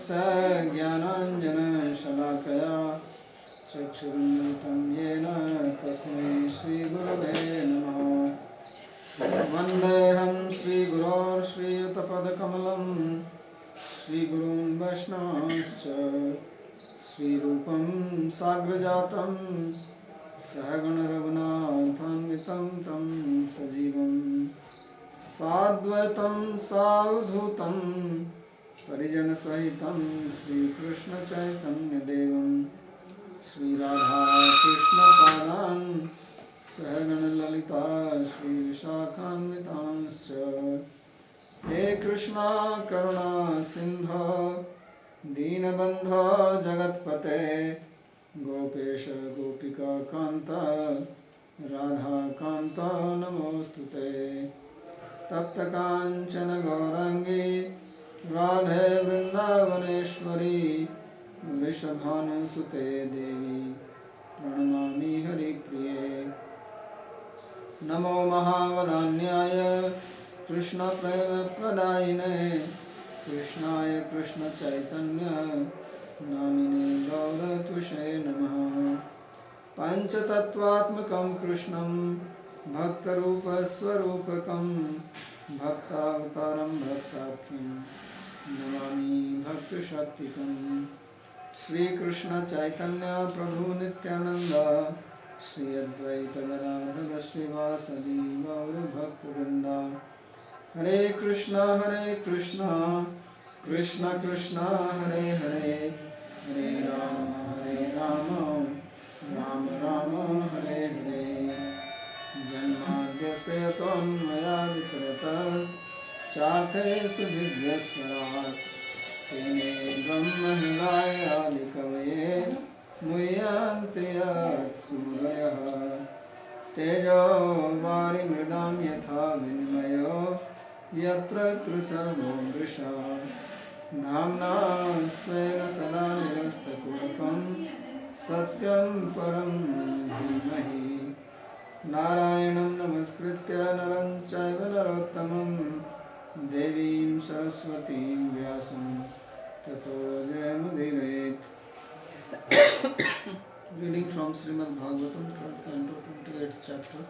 तस्य ज्ञानाञ्जनशलाकया चक्षुरुन्मिलितं येन तस्मै श्रीगुरवे नमः। वन्देऽहं श्रीगुरो श्रीयुतपदकमलं श्रीगुरून् वैष्णवांश्च श्रीरूपं साग्रजातं सहगणरघुनाथान्वितं तं सजीवं साद्वैतं सावधूतं परिजनसहितं श्रीकृष्णचैतन्यदेवं श्रीराधाकृष्णपादान् सहगणललिता श्रीविशाखान्वितांश्च। हे कृष्णा करुणा सिन्धो दीनबन्धो जगत्पते गोपेश गोपिकान्त राधाकान्त नमोऽस्तुते। तप्तकाञ्चन गौराङ्गी राधे वृन्दावनेश्वरी वृषभानुसुते देवी प्रणमामि हरिप्रिये। नमो महावदान्याय कृष्णप्रेमप्रदायिने कृष्णाय कृष्णचैतन्य नामिने गौरतुषे नमः। पञ्चतत्त्वात्मकं कृष्णं भक्तरूपस्वरूपकं भक्तावतारं भक्ताख्यं नमामि भक्तशक्तिकम्। श्रीकृष्ण चैतन्य प्रभु नित्यानंद श्री अद्वैत गदाधर श्रीवासदि गौर भक्तवृंद। हरे कृष्णा कृष्ण कृष्ण हरे हरे हरे राम राम राम हरे हरे। जन्माद्यस्य त्वन्मयादितरतश्चार्थेषु दिव्यस्वराट् तेने ब्रह्महृदायादिकवये मुह्यन्ति सूरयः। तेजो वारिमृदां यथा विनिमयो यत्र तृसर्वो मृषा धाम्ना स्वेन सदा निरस्तकुहकं सत्यं परं धीमहि। नारायणं नमस्कृत्य नरं चैव नरोत्तमं देवीं सरस्वतीं व्यासं ततो जयमुदीरयेत्। Reading from Srimad Bhagavatam, 3rd Canto, 28th chapter,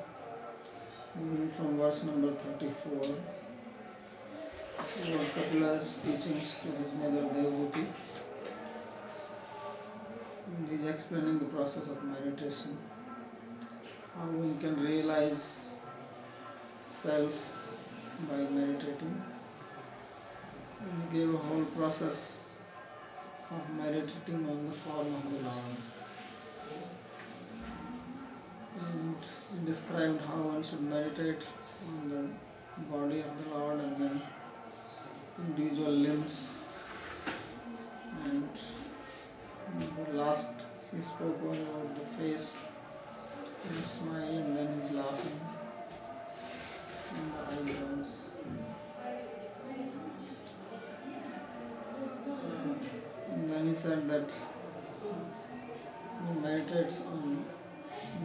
reading from verse number 34. Lord Kapila's teachings to his mother Devaki. He is explaining the process of meditation, how we can realize self by meditating. And he gave a whole process of meditating on the form of the Lord. And he described how one should meditate on the body of the Lord and then individual limbs. And the last he spoke about the face, his smile and then his laughing and the eyebrows. And then he said that he meditates on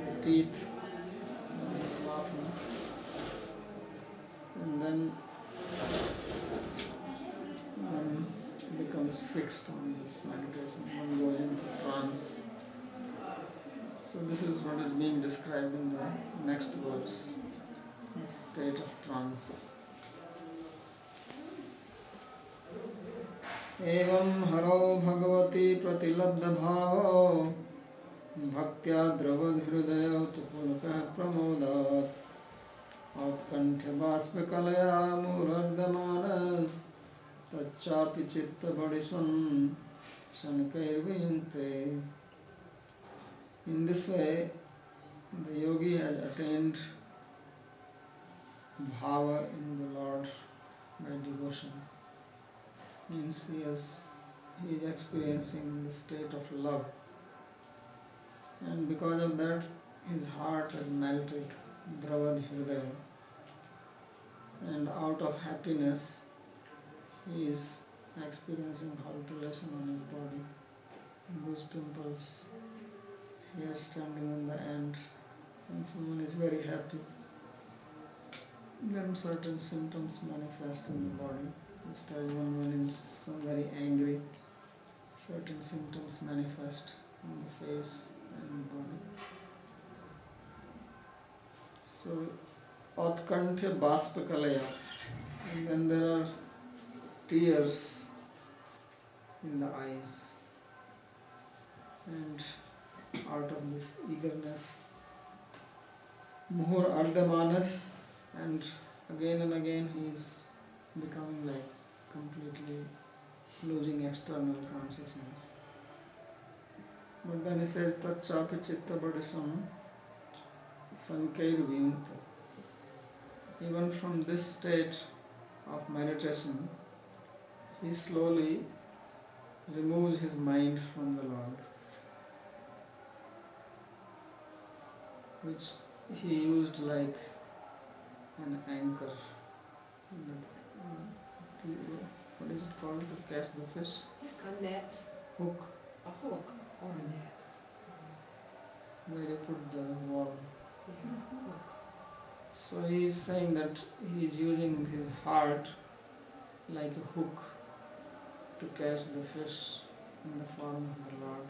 the teeth when he is laughing, and then one becomes fixed on this meditation, one goes into trance. So this is what is being described in the next verse, the state of trance. एवं हरो भगवती प्रतिलब्ध भावो भक्त्या द्रवहृदय तु पुलकः प्रमोदात् औत्कण्ठ्य बाष्पकलया मूर्धमानः तच्चापि चित्तबडिसन् शनकैर्वियुङ्क्ते. In this way, the yogi has attained bhava in the Lord by devotion. Means he is experiencing the state of love, and because of that his heart has melted, dravad hridaya, and out of happiness he is experiencing horripilation on his body, goose pimples, hair standing on the end. When someone is very happy, then certain symptoms manifest in the body. Just as when one is very angry, certain symptoms manifest on the face and body. So, Utkantya Baspakalaya, and then there are tears in the eyes, and out of this eagerness, Muhur Ardhamanas, and again he is becoming like completely losing external consciousness. But then he says, Tatchapi Chitta Badisam Sankair Vimukta. Even from this state of meditation, he slowly removes his mind from the Lord, which he used like an anchor. What is it called to catch the fish? A net. Hook. A hook or a net. Where you put the worm. Yeah, hook. So he is saying that he is using his heart like a hook to catch the fish in the form of the Lord.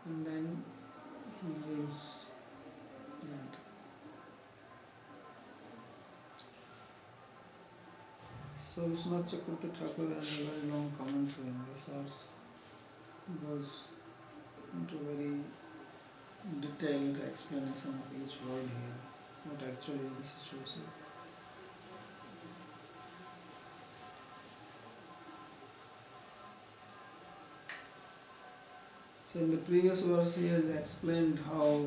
And then he leaves that. So Vishwanath Chakravarti Thakur has a very long commentary on this verse. It goes into very detailed explanation of each word here, what actually is the situation. So in the previous verse he has explained how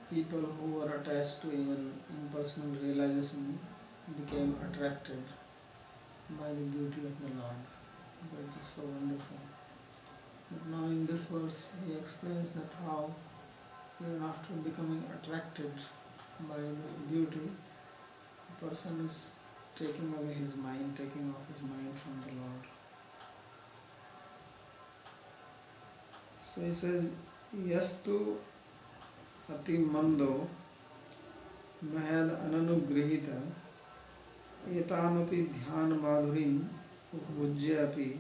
people who were attached to even impersonal realization became attracted by the beauty of the Lord. That is so wonderful. But now in this verse he explains that how even after becoming attracted by this beauty, the person is taking away his mind, taking off his mind from the Lord. So he says, Yastu ati mando mahad ananugrihita etamapi dhyan madhurim upujyapi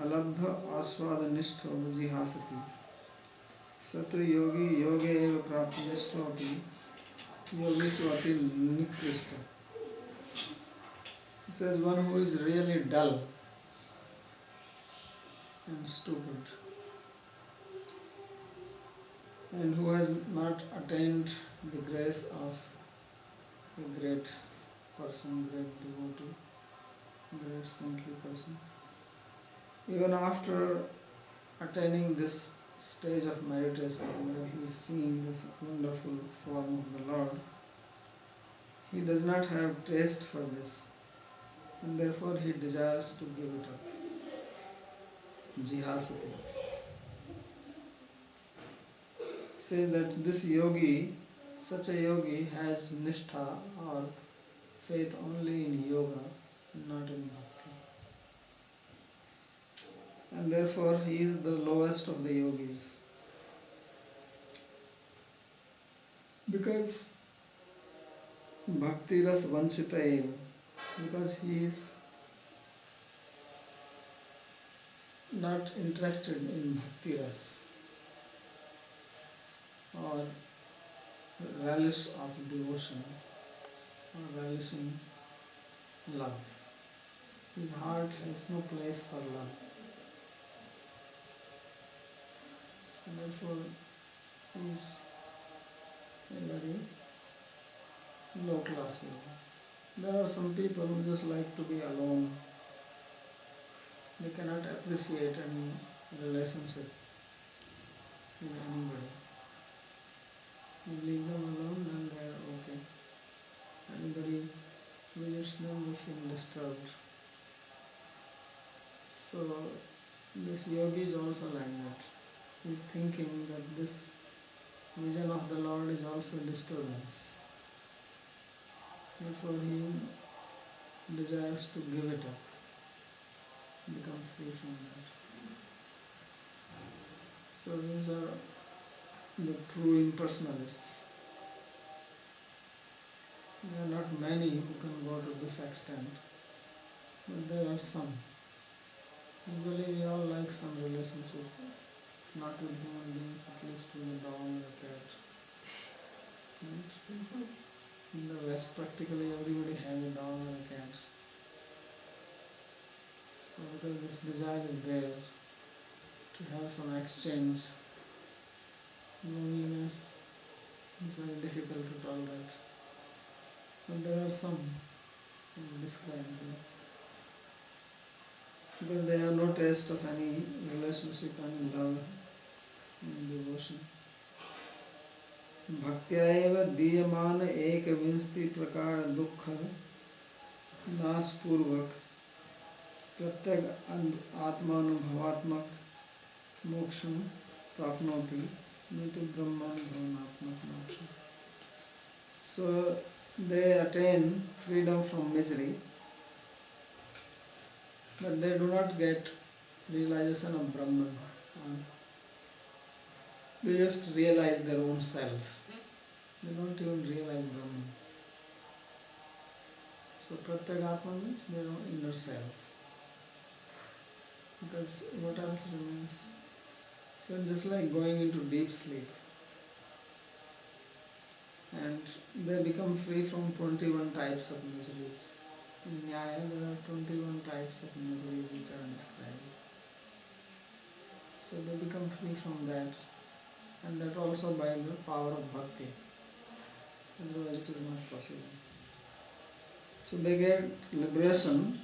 alabdha aswada nishtho jihasati satu yogi yoge eva prapnishto api yogi swati nikrishta. He says one who is really dull and stupid and who has not attained the grace of a great person, great devotee, great saintly person. Even after attaining this stage of meditation where he is seeing this wonderful form of the Lord, he does not have taste for this and therefore he desires to give it up. Jihasati. Says that this yogi, such a yogi has nishtha or faith only in yoga, not in bhakti. And therefore he is the lowest of the yogis. Because bhakti ras vanchita eva, because he is not interested in bhakti ras or relish of devotion or relish in love. His heart has no place for love. So therefore he is a very low class yogi. There are some people who just like to be alone. They cannot appreciate any relationship with anybody. You leave them alone and they are okay. Anybody visits them, they feel disturbed. So this yogi is also like that. He is thinking that this vision of the Lord is also disturbance. Therefore he desires to give it up, become free from that. So these are the true impersonalists. There are not many who can go to this extent, but there are some. Usually we all like some relationship, if not with human beings, at least with a dog or a cat. Right? In the West, practically everybody has a dog or a cat. So because this desire is there to have some exchange, loneliness is very difficult to tolerate. But there are some described here. Because they have no taste of any relationship, any love, any devotion. भक्त्या एव दीयमान एक विंशति प्रकार दुख नाशपूर्वक प्रत्येक आत्मानुभवात्मक मोक्षं प्राप्नोति न तु ब्रह्मानुभवात्मक मोक्षं. So they attain freedom from misery, but they do not get realization of Brahman. They just realize their own self. They don't even realize Brahman. So Pratyagatma means their own inner self. Because what else remains? So just like going into deep sleep. And they become free from 21 types of miseries. In Nyaya there are 21 types of miseries which are described. So they become free from that, and that also by the power of Bhakti. Otherwise it is not possible. So they get liberation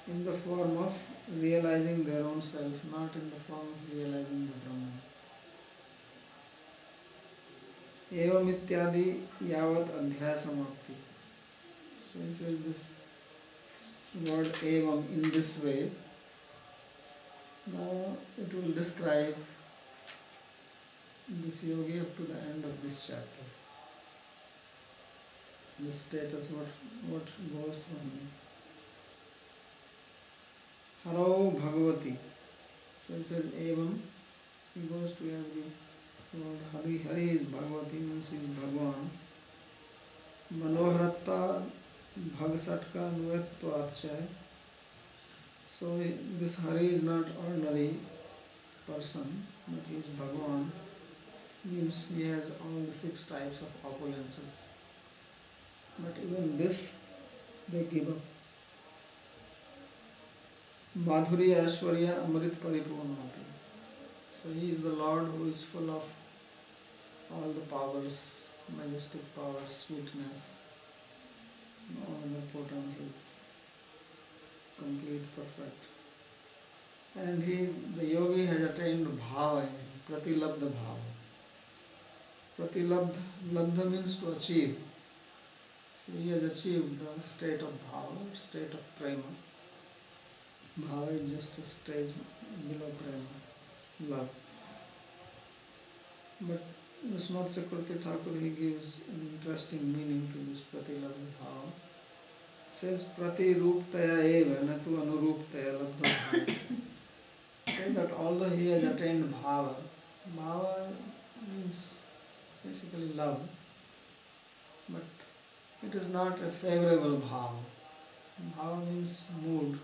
in the form of realizing their own self, not in the form of realizing the Brahman. Evam ityadi yavat adhyaya samapti. So he says this word evam in this way. Now it will describe this yogi up to the end of this chapter. The status, what goes through him. Haro Bhagavati. So he says evam. He goes to every word. Hari. Hari is Bhagavati, means he is Bhagwan. Manoharatta Bhagasatka Nvetva Archaya. So this Hari is not ordinary person, but he is Bhagwan. Means he has all the 6 types of opulences. But even this they give up. Madhuri Aishwarya Amrit Paripurnapi. So he is the Lord who is full of all the powers, majestic power, sweetness, all the potencies, complete, perfect. And the yogi has attained bhava in him, pratilabdha bhava. Pratilabdha means to achieve. So he has achieved the state of bhava, state of prema. Bhava is just a stage below prema, love. But Srimad Chakravarti Thakur, he gives an interesting meaning to this pratilabdha bhava. He says pratiruptaya eva na tu anuruptaya labdha bhava. Say that although he has attained bhava, bhava means basically love, but it is not a favorable bhava. Bhava means mood,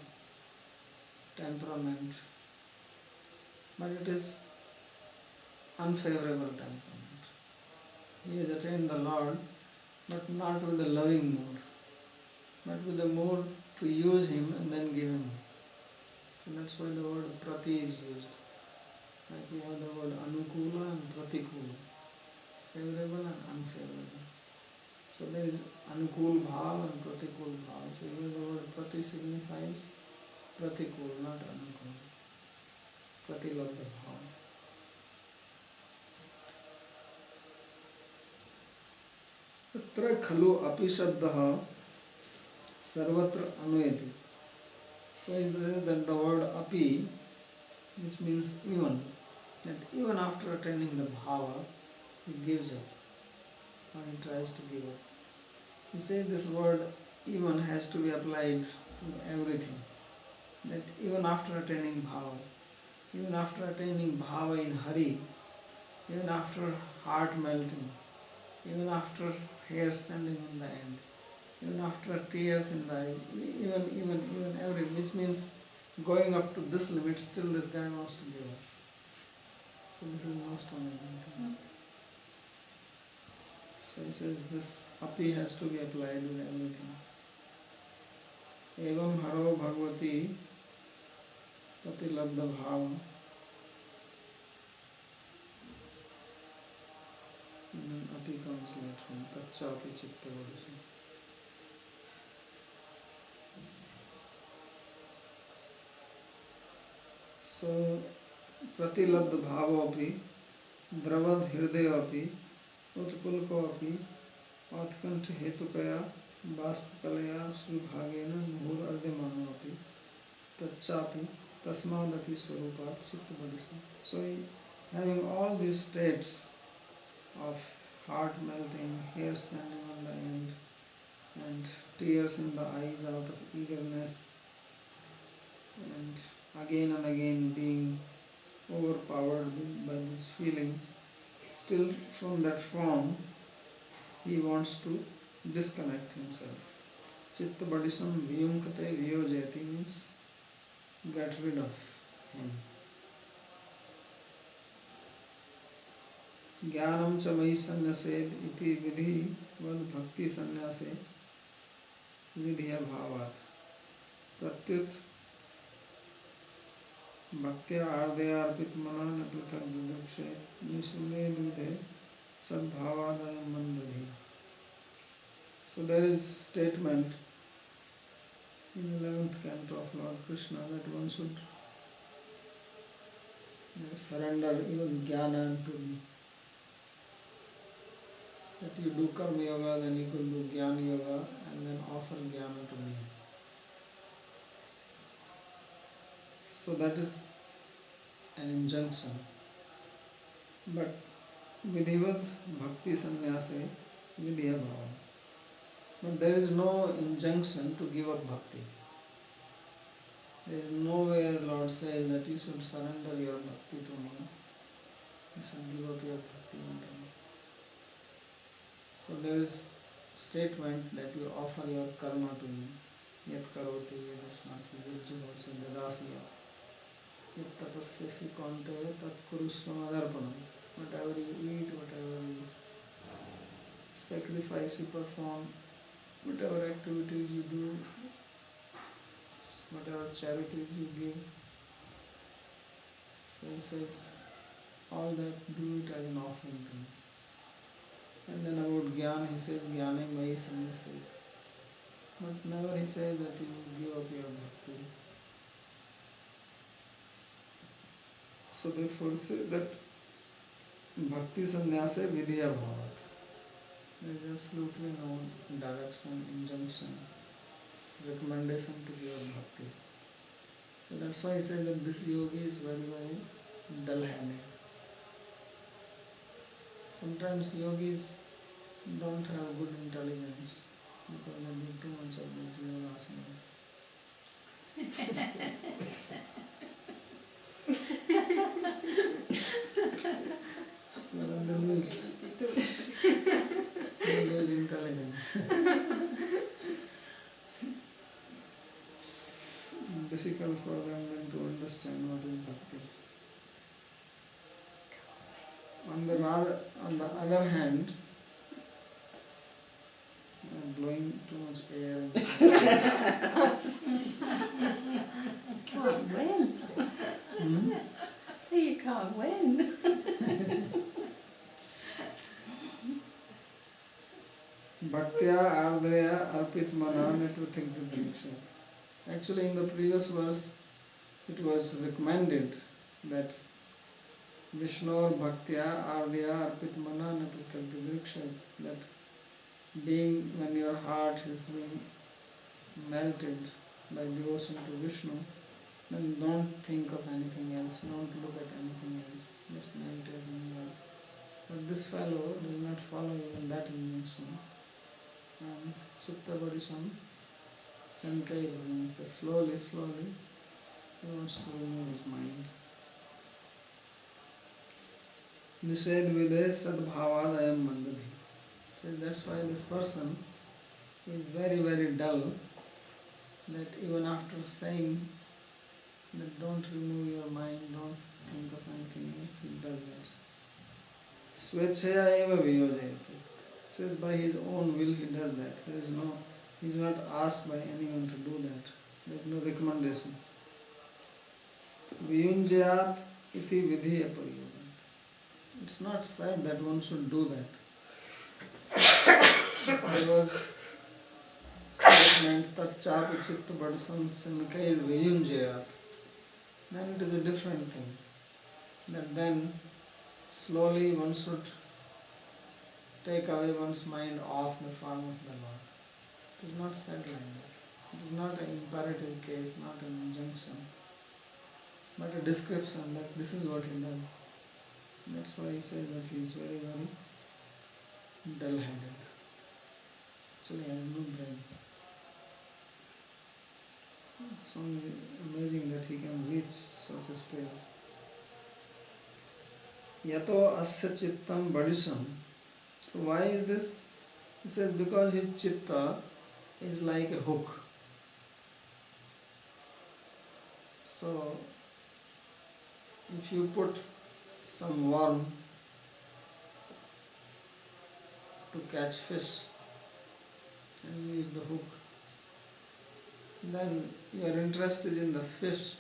temperament, but it is unfavorable temperament. He has attained the Lord, but not with the loving mood, but with the mood to use him and then give him. So that's why the word prati is used. Like we have the word anukula and pratikula, favorable and unfavorable. So there is anukul bhav and pratikul bhav. So here the word prati signifies pratikul, not anukul. Pratilabdha bhav. तत्र खलु अपि शब्दः सर्वत्र अन्वयति. So is that the word api, which means even, that even after attaining the bhava, he gives up, or he tries to give up. He says this word even has to be applied to everything. That even after attaining bhava, even after attaining bhava in Hari, even after heart melting, even after hair standing on the end, even after tears in the eye, even every, which means going up to this limit, still this guy wants to give up. So this is most amazing thing. So he says this api has to be applied with everything. Evam haro bhagavati pratilabdha bhava. And then api comes later on. Tacha api chitta vadasi. So pratilabdha bhava api, dravad hridaya api, उत्पुलको अपि औत्कंठ हेतुकया बाष्पकलया श्रीभागेन मुहुर्र्धमानो अपि तच्चापि तस्मादपि स्वरूपात् चित्तपरिशु. So having all these states of heart melting, hair standing on the end, and tears in the eyes out of eagerness, and again being overpowered by these feelings, still from that form he wants to disconnect himself. Chitta badisam viyumkate viyojati means get rid of him. Jnanam cha mai sannased iti vidhi vad bhakti sannyase vidhiya bhavat. Pratyut Bhaktya ardaya arpit mana na prithak didakshet nisule dvidhe sadbhavadaya mandadhi. So there is statement in 11th Canto of Lord Krishna that one should surrender even jnana to me. That you do karma yoga, then you could do jnana yoga and then offer jnana to me. So that is an injunction. But vidhivat bhakti sannyase vidya bhava. But there is no injunction to give up bhakti. There is nowhere Lord says that you should surrender your bhakti to me. You should give up your bhakti unto me. So there is statement that you offer your karma to me. Yat karoti yadasmasi yajjuhosi dadasi yat. Yat tapasyasi kante tat kurusva madarpanam. Whatever you eat, whatever you sacrifice you perform, whatever activities you do, whatever charities you give. So he says, all that do it as an offering to me. And then about Gyan, he says, Gyane Mai Sanyasit. But never he says that you give up your bhakti. So therefore he says that Bhakti Sannyasa Vidya Bhavat. There is absolutely no direction, injunction, recommendation to give up bhakti. So that's why he says that this yogi is very, very dull-handed. Sometimes yogis don't have good intelligence because they do too much of these yoga asanas. So they lose intelligence. Difficult for them then to understand what is bhakti. On the other hand, I'm blowing too much air. Can't win. So you can't win. Bhaktya ardaya arpit mana netruthik didriksha. Actually in the previous verse it was recommended that Vishnu Bhaktya ardaya arpit mana netruthik didriksha, that being when your heart is being melted by devotion to Vishnu, then don't think of anything else, don't look at anything else, just meditate on God. But this fellow does not follow even that injunction, and chitta varisam sankaivam, slowly he wants to remove his mind. Nished vidhe sadbhavadayam mandadhi. So that's why this person is very, very dull, that even after saying don't remove your mind, don't think of anything else, he does that. Swechaya eva viyojayate. Says by his own will he does that. There is no, he is not asked by anyone to do that. There is no recommendation. Viyunjayat iti vidhiya pariyodant. It's not said that one should do that. There was statement tachapi chitta badasam samikair viyunjayat. Then it is a different thing. That then slowly one should take away one's mind off the form of the Lord. It is not said like that. It is not an imperative case, not an injunction, but a description that this is what he does. That's why he says that he is very, very dull-headed. Actually, he has no brain. It's only amazing that he can reach such a stage. Yato asya chittam badisam. So why is this? He says because his chitta is like a hook. So if you put some worm to catch fish and use the hook, then your interest is in the fish,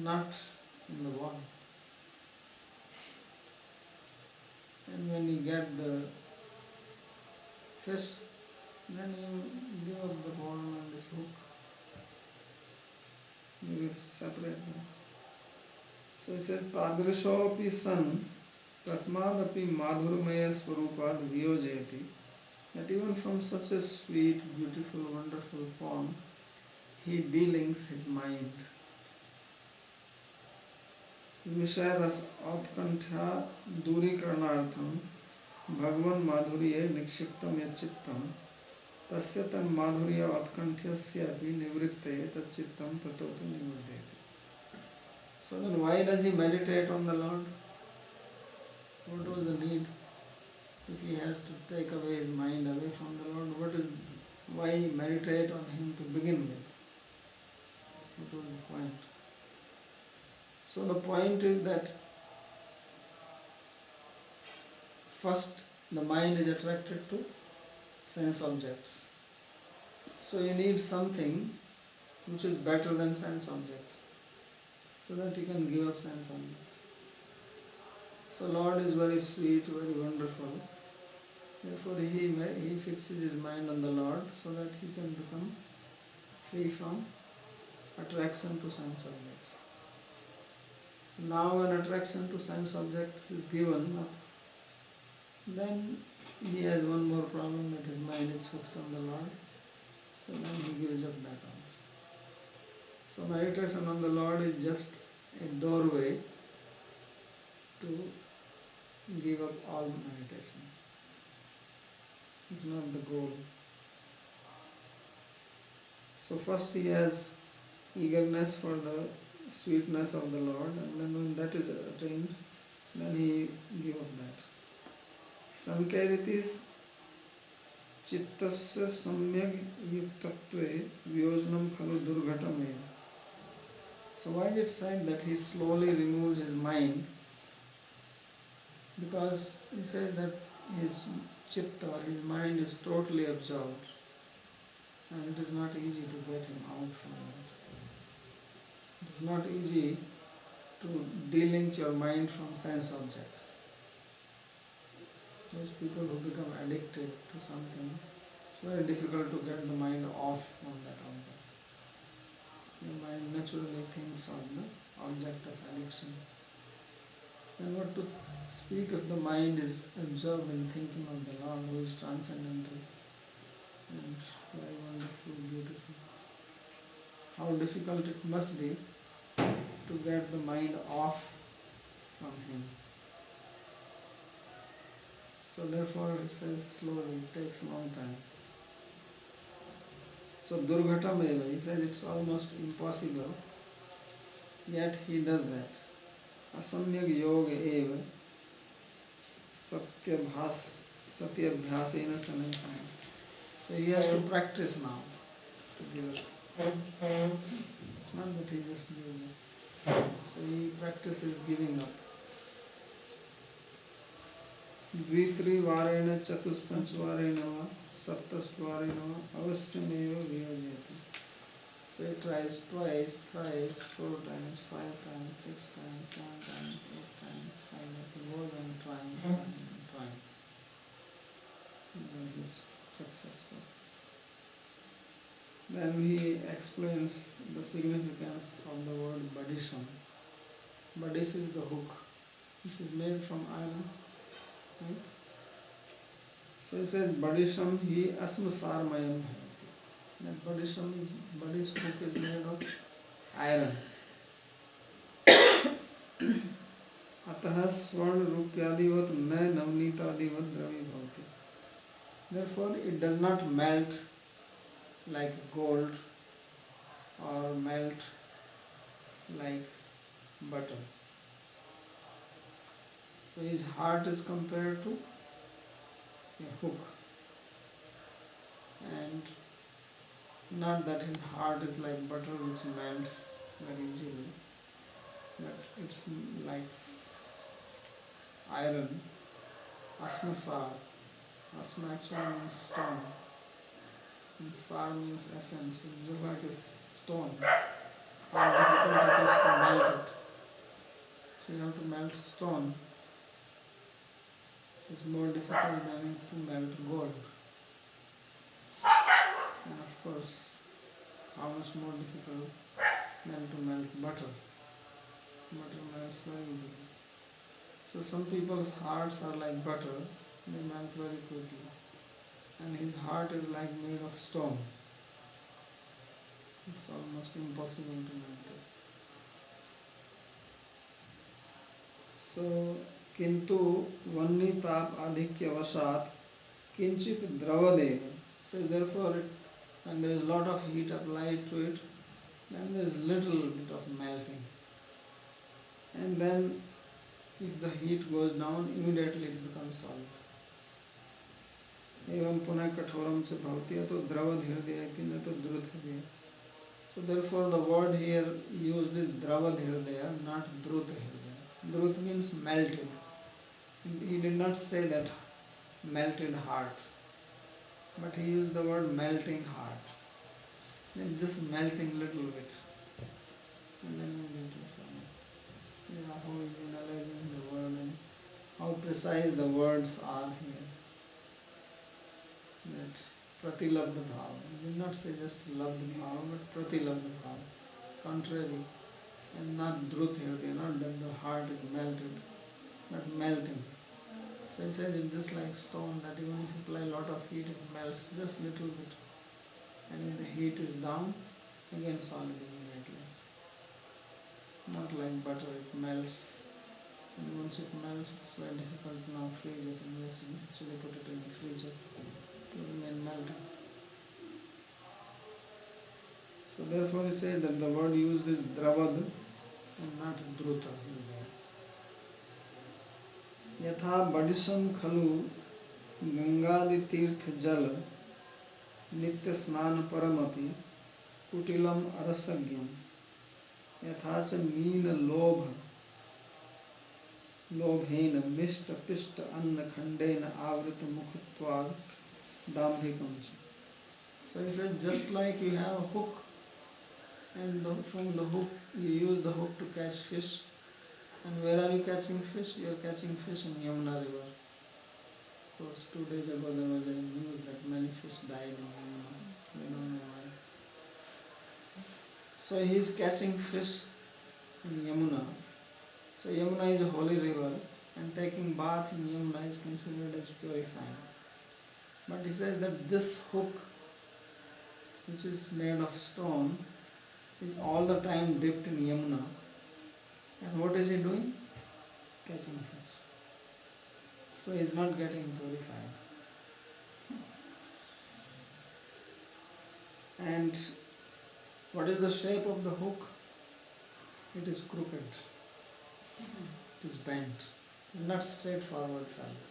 not in the worm. And when you get the fish, then you give up the worm and this hook. You will separate them. So it says, Tadrishopi san tasmadapi madhurmaya swarupad viyojayati. That even from such a sweet, beautiful, wonderful form, he delinks his mind. Vishayadas autkantha durikarnartham bhagavan madhurye nikshiptam yachittam tasya tan madhurya autkanthyasya api nivritte tachittam tatotu nivriddheti. So then why does he meditate on the Lord? What was the need? If he has to take away his mind away from the Lord, why meditate on him to begin with? What was the point? So the point is that first the mind is attracted to sense objects. So you need something which is better than sense objects, so that you can give up sense objects. So Lord is very sweet, very wonderful. Therefore he fixes his mind on the Lord so that he can become free from attraction to sense objects. So now when attraction to sense objects is given up, then he has one more problem, that his mind is fixed on the Lord. So then he gives up that also. So meditation on the Lord is just a doorway to give up all meditation. It's not the goal. So first he has eagerness for the sweetness of the Lord, and then when that is attained, then he give up that. Sankaritis chittasya samyak yuktatve vyojanam khalu durghatamaya. So why is it said that he slowly removes his mind? Because he says that his chitta, his mind is totally absorbed, and it is not easy to get him out from that. It is not easy to delink your mind from sense objects. Those people who become addicted to something, it's very difficult to get the mind off from that object. Your mind naturally thinks of the object of addiction. And what to speak if the mind is absorbed in thinking of the Lord, who is transcendental and very wonderful, beautiful. How difficult it must be to get the mind off from him. So therefore it says slowly, it takes a long time. So Durghatam eva, he says it's almost impossible, yet he does that. Asamyak yoga eva satyabhyasena sanayasana. So he has to practice now to give it. It's not that he just gave up. So he practices giving up. द्वित्रिवारेण चतुष्पंचवारेण वा सप्तष्ट्वारेण वा अवश्यमेव वियोजयति. So he tries twice, thrice, 4 times, 5 times, 6 times, 7 times, 8 times, and he goes on trying, trying. And then he's successful. Then he explains the significance of the word badisham. Badis is the hook, which is made from iron. Right? So he says badisham hi asmasarmayam bhavati. That Badis hook is made of iron. अतः स्वर्ण रूप्यादिवत न नवनीतादिवत द्रवी भवति. Therefore it does not melt like gold or melt like butter. So his heart is compared to a hook, and not that his heart is like butter which melts very easily, but it's like iron, asmasar. Asma actually means stone, and sar means essence. It looks like a stone. How difficult it is to melt it. So you have to melt stone. It's more difficult than to melt gold. And of course, how much more difficult than to melt butter. Butter melts very easily. So some people's hearts are like butter, they melt very quickly. And his heart is like made of stone. It's almost impossible to melt it. So, किंतु वन्नी ताप आधिक्य वशात किंचित द्रवदेव. So therefore, when there is lot of heat applied to it, then there is little bit of melting. And then, if the heat goes down, immediately it becomes solid. एवं पुनः कठोरम च भवति अतो द्रवधिर्दय इति न तो द्रुतधिर्दय. So therefore, the word here used is dravadhirdaya, not druthirdaya. Drut means melted. He did not say that melted heart, but he used the word melting heart. Then just melting little bit, and then we get to some. Yeah, how is analyzing the word and how precise the words are here. That pratilabdha bhava. He did not say just labdha bhava, but pratilabdha bhava. Contrary, and not druthirdaya, not that the heart is melted, but melting. So he says it's just like stone, that even if you apply a lot of heat, it melts just little bit. And if the heat is down, again solid immediately. Not like butter, it melts. And once it melts, it's very difficult to now freeze it unless you actually put it in the freezer to remain melted. So therefore he says that the word used is dravad and not druta. यथा बडिशम खलु गंगादि तीर्थ जल नित्य स्नान परमपि कुटिलम अरसज्ञम यथा च mean लोभेन मिष्ट पिष्ट अन्न खंडेन आवृत मुखत्वाद दाम्भिकम च. So he said, just like you have a hook, and from the hook you use the hook to catch fish. And where are you catching fish? You are catching fish in Yamuna river. Of course, 2 days ago there was a news that many fish died in Yamuna. We don't know why. So he is catching fish in Yamuna. So Yamuna is a holy river, and taking bath in Yamuna is considered as purifying. But he says that this hook, which is made of stone, is all the time dipped in Yamuna. And what is he doing? Catching fish. So he is not getting purified. And what is the shape of the hook? It is crooked. It is bent. It is not straightforward fellow.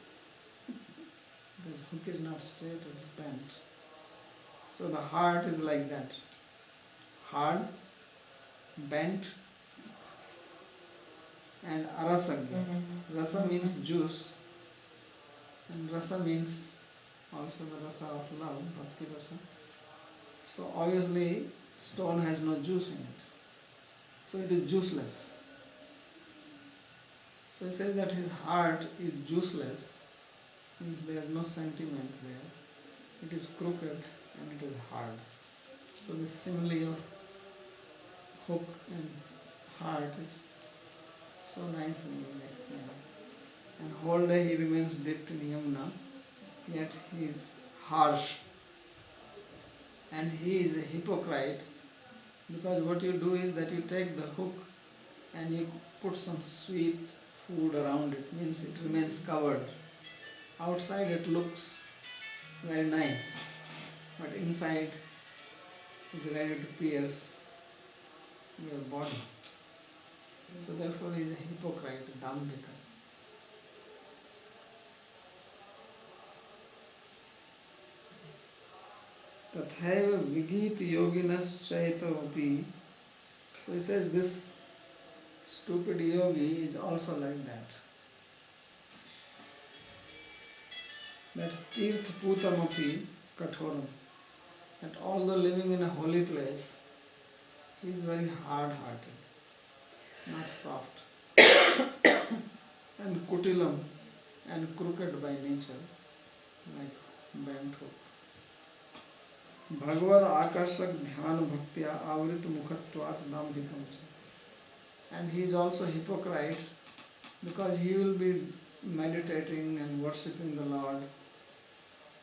This hook is not straight, it is bent. So the heart is like that. Hard bent, and arasagya. Rasa means juice, and rasa means also the rasa of love, bhakti rasa. So obviously stone has no juice in it, so it is juiceless. So he says that his heart is juiceless, means there is no sentiment there. It is crooked and it is hard. So the simile of hook and heart is so nicely explained. And whole day he remains dipped in Yamuna, yet he is harsh and he is a hypocrite, because what you do is that you take the hook and you put some sweet food around it, means it remains covered. Outside it looks very nice, but inside is ready to pierce your body. So therefore he is a hypocrite, dambhika. Tathaiva vigit yoginas chaitopi. So he says this stupid yogi is also like that. That tirth putamapi kathoram. That although living in a holy place, he is very hard-hearted, not soft. And kutilam, and crooked by nature, like bent hook. Bhagavad akarshak dhyan bhaktya avrit mukhatvat dambhikam cha. And he is also hypocrite, because he will be meditating and worshipping the Lord,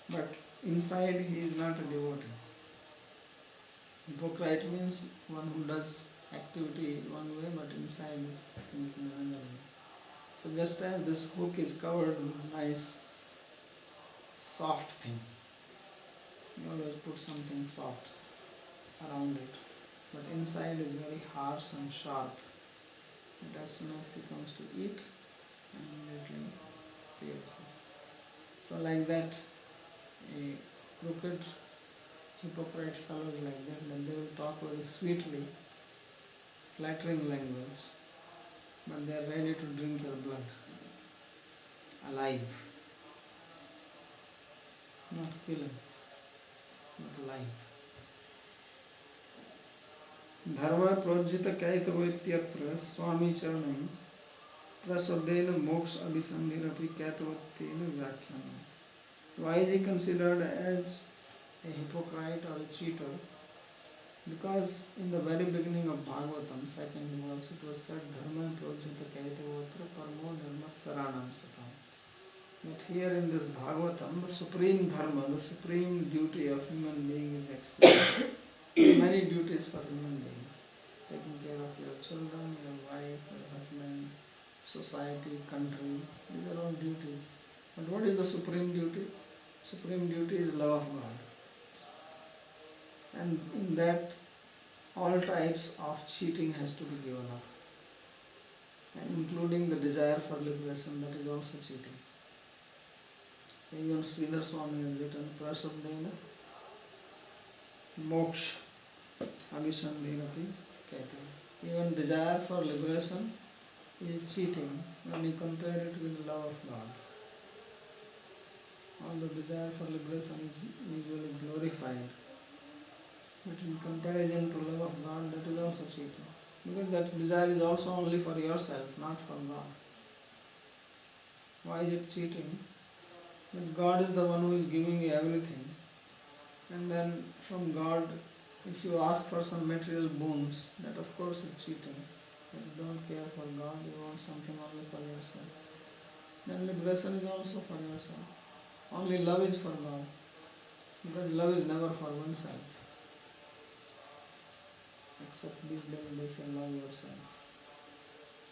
but inside he is not a devotee. Hypocrite means one who does activity one way but inside is thinking another way. So just as this hook is covered with nice soft thing, you always put something soft around it, but inside is very harsh and sharp. And as soon as he comes to eat, immediately pierces. So like that, a crooked hypocrite fellows like that they will talk very sweetly, flattering language, but they are ready to drink your blood, alive, not killing, but alive. Dharma projita kaitavoityatra swami charanai prasabdena moksha abhisandhirapi kaitavatyena vyakhyana. Why is he considered as a hypocrite or a cheater? Because in the very beginning of Bhagavatam, second verse, it was said, Dharma projita kaitavotra parmo dharma saranam satam. But here in this Bhagavatam, the supreme dharma, the supreme duty of human being is explained. There are many duties for human beings. Taking care of your children, your wife, your husband, society, country, these are all duties. But what is the supreme duty? Supreme duty is love of God. And in that, all types of cheating has to be given up. And including the desire for liberation, that is also cheating. So even Sridhar Swami has written, Prasabdena Moksha Abhisandhirapi Kaitava. Even desire for liberation is cheating when you compare it with the love of God. Although desire for liberation is usually glorified, but in comparison to love of God, that is also cheating. Because that desire is also only for yourself, not for God. Why is it cheating? That God is the one who is giving you everything. And then from God, if you ask for some material boons, that of course is cheating. That you don't care for God, you want something only for yourself. Then liberation is also for yourself. Only love is for God. Because love is never for oneself. Except these days they say love yourself.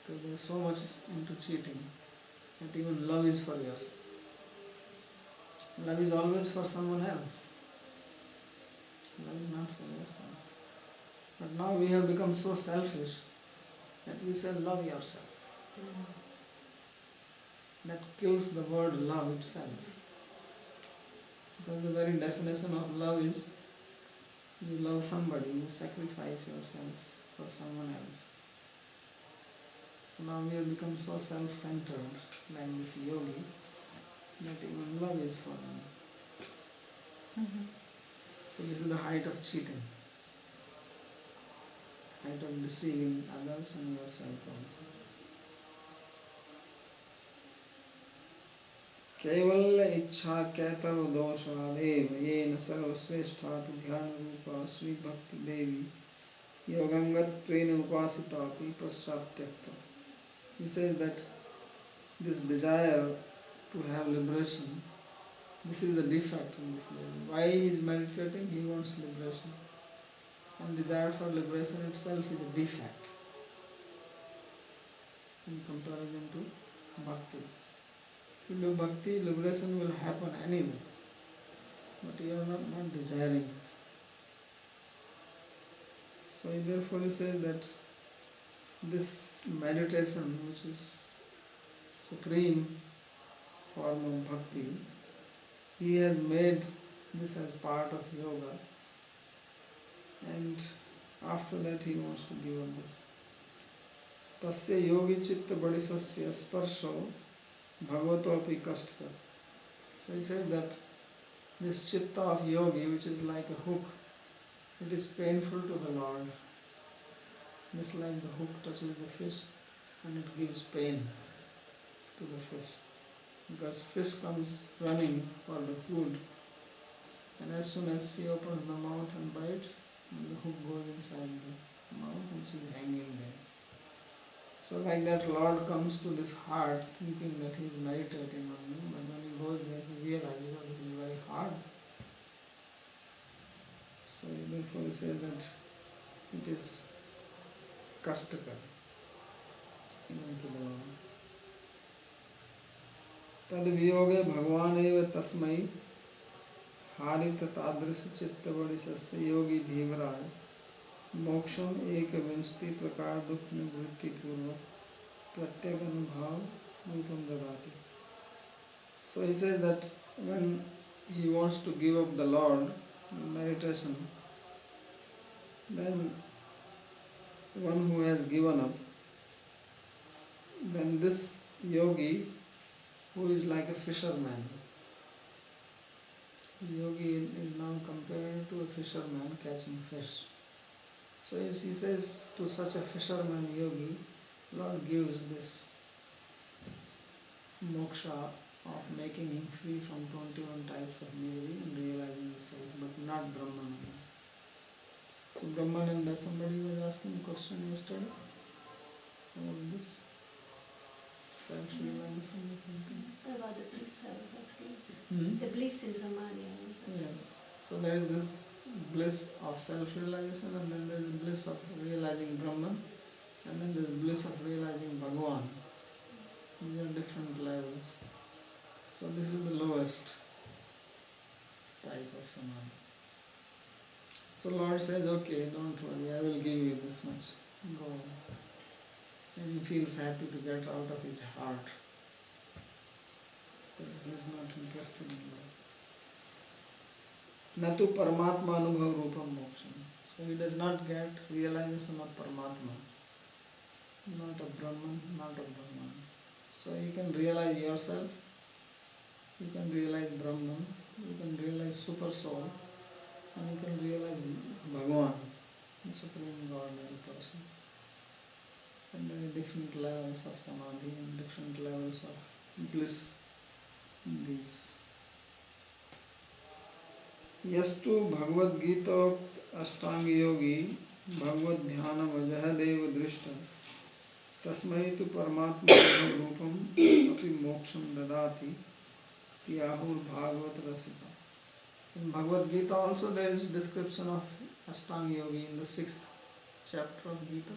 Because there is so much into cheating that even love is for yourself. Love is always for someone else. Love is not for yourself. But now we have become so selfish that we say love yourself. That kills the word love itself. Because the very definition of love is you love somebody, you sacrifice yourself for someone else. So now we have become so self-centered, like this yogi, that even love is for them. So this is the height of cheating, height of deceiving others and yourself also. कैवल्य इच्छा कैतव दोषादेव येन सर्वश्रेष्ठापि ध्यान रूपा श्री भक्ति देवी योगंगत्वेन उपासितापि पश्चात् त्यक्ता. He says that this desire to have liberation, this is the defect in this yogi. Why he is meditating? He wants liberation. And desire for liberation itself is a defect in comparison to bhakti. If you do bhakti, liberation will happen anyway, but you are not desiring it. So therefore he says that this meditation, which is supreme form of bhakti, he has made this as part of yoga, and after that he wants to give up this. Tasya yogi chitta badisasya sparsho bhagavato api kashtkar. So he says that this chitta of yogi, which is like a hook, it is painful to the Lord. Just like the hook touches the fish and it gives pain to the fish. Because fish comes running for the food, and as soon as she opens the mouth and bites, and the hook goes inside the mouth and she is hanging there. So like that, Lord comes to this heart thinking that he is meditating on me, but when he goes there he realizes that this is very hard. So therefore he says that it is kastakar, even to the Lord. Tad viyoge bhagwan eva tasmai harit tadrisa chitta badisasya yogi dhivraya मोक्षम एक विंशति प्रकार दुख निवृत्ति पूर्वक प्रत्येक अनुभाव रूपम ददाति. So he says that when he wants to give up the Lord in meditation, then one who has given up, then this yogi who is like a fisherman, yogi is now compared to a fisherman catching fish. So he says to such a fisherman yogi, Lord gives this moksha of making him free from 21 types of misery and realizing the self, but not Brahmananda. So Brahmananda, somebody was asking a question yesterday about this self-realization or something. About the bliss I was asking. The bliss in Samadhi I was asking. Yes. So there is this bliss of self-realization, and then there is bliss of realizing Brahman, and then there is bliss of realizing Bhagavan. These are different levels. So this is the lowest type of samadhi. So Lord says, okay, don't worry, I will give you this much. Go. And he feels happy to get out of his heart, because he is not interested in love. Natu Paramatma Anubhav Rupam Moksham. So he does not get realization of Paramatma, not of Brahman, not of Brahman. So you can realize yourself, you can realize Brahman, you can realize Super Soul, and you can realize Bhagavan, the Supreme Godly Person. And there are different levels of Samadhi and different levels of bliss in these. यस्तु भगवद गीता अष्टांग योगी भगवद ध्यान वजह देव दृष्ट तस्मै तु परमात्मा रूपम अपि मोक्षम ददाति त्याहुर भागवत रसिका. In Bhagavad Gita also there is description of Ashtanga Yogi in the 6th chapter of Gita.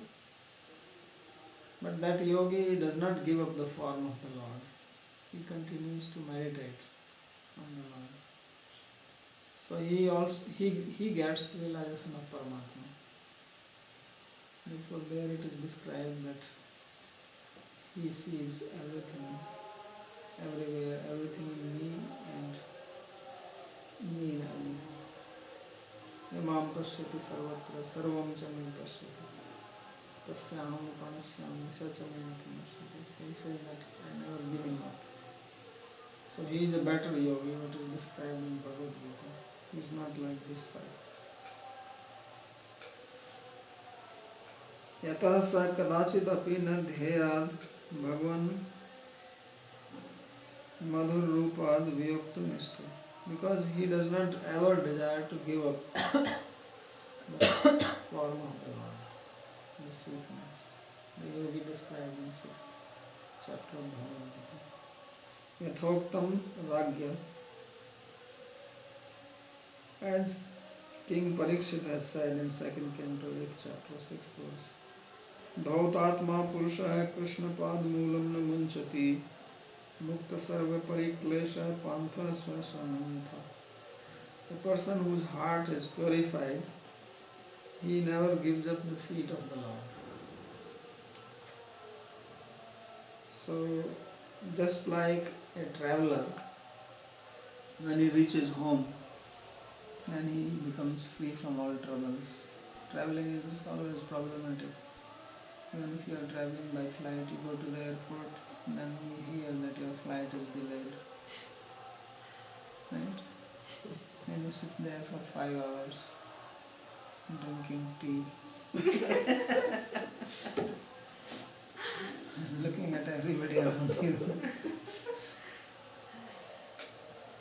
But that yogi does not give up the form of the Lord. He continues to meditate on the Lord. So he gets realization of Paramatma. Therefore there it is described that he sees everything, everywhere, everything in me and me in everything. Imam pashyati sarvatra sarvam cha me pashyati. Tasyaham panasyami sachamena punusyati. He says that I never giving up. So he is a better yogi, what is described in Bhagavad Gita. He is not like this type. Yatah sa kadachit api na dhyayad bhagavan madhur rupad viyoktu nishta. Because he does not ever desire to give up the form of the Lord, the sweetness. The yogi described in 6th chapter of Bhagavad Gita. Yathoktam Ragya. As King Parikshit has said in 2nd Canto, 8th chapter, 6th verse. Dhautatma Purusha Krishna Pad Moolam na Munchati Mukta Sarva Pariklesha Pantha Svasanamita. A person whose heart is purified, he never gives up the feet of the Lord. So, just like a traveler, when he reaches home, then he becomes free from all troubles. Traveling is always problematic. Even if you are traveling by flight, you go to the airport, and then you hear that your flight is delayed. Right? Then you sit there for 5 hours, drinking tea, looking at everybody around you.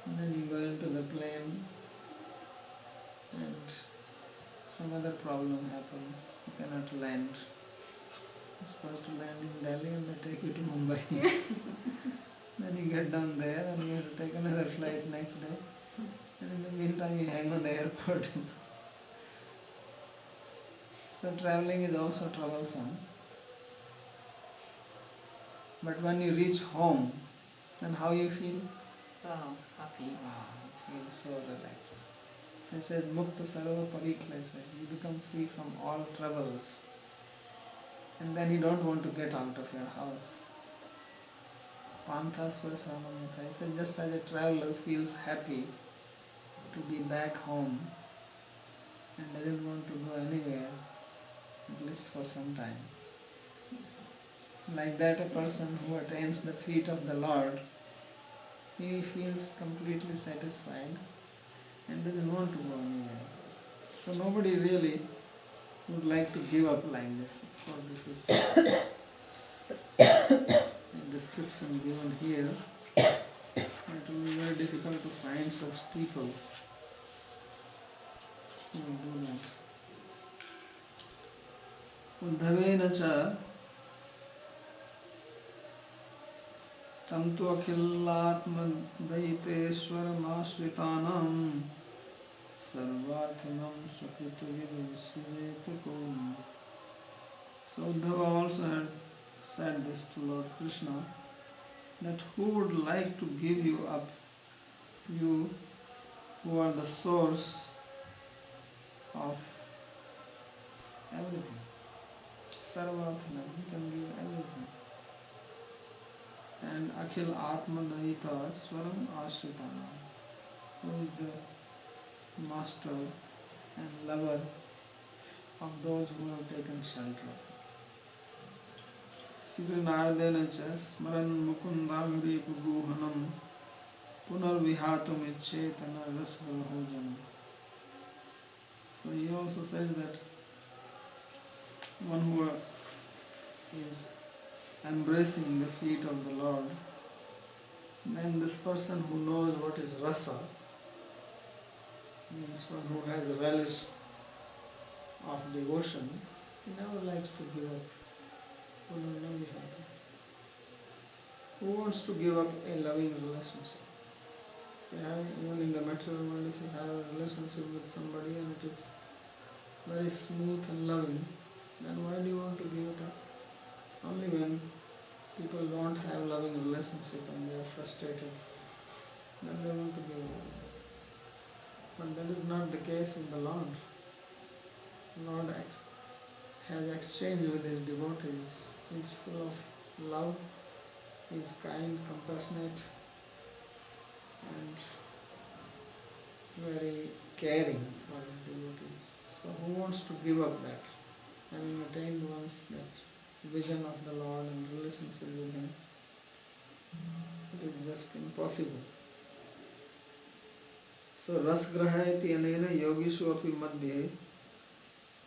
And then you go into the plane, and some other problem happens. You cannot land. You're supposed to land in Delhi and they take you to Mumbai. Then you get down there and you have to take another flight next day. And in the meantime you hang on the airport. So traveling is also troublesome. But when you reach home, then how you feel? Wow, happy. Wow, you feel so relaxed. So it says Mukta Sarva Pariklesha. You become free from all troubles. And then you don't want to get out of your house. Pantha Svasanamita. He said just as a traveler feels happy to be back home and doesn't want to go anywhere, at least for some time. Like that, a person who attains the feet of the Lord, he feels completely satisfied and doesn't want to go anywhere. So nobody really would like to give up like this. Of course, this is a description given here. It will be very difficult to find such people who will do that. Uddhavena cha tamtu akhilatma daiteshwaramasritanam sarvarthanam sukrita vidavasujetakum. So Uddhava also had said this to Lord Krishna, that who would like to give you up, you who are the source of everything. Sarvathanam, you can give everything. And Akhil Atma Daita Swaram Ashritanam, who is the master and lover of those who have taken shelter. Sri Nardena cha Smaran Mukundam Ripuguhanam Punar Vihatum Ichetana Rasbahojana. So he also says that one who is embracing the feet of the Lord, then this person who knows what is rasa, means one who has a relish of devotion, he never likes to give up. Who wants to give up a loving relationship? If you have, even in the material world, if you have a relationship with somebody and it is very smooth and loving, then why do you want to give it up? It's only when people don't have loving relationship and they are frustrated, then they want to give it up. But that is not the case in the Lord. Lord has exchanged with his devotees. He is full of love, he is kind, compassionate, and very caring for his devotees. So who wants to give up that? having attained once that vision of the Lord and relationship with Him, it is just impossible. So rasgraha iti anena yogishu api madhye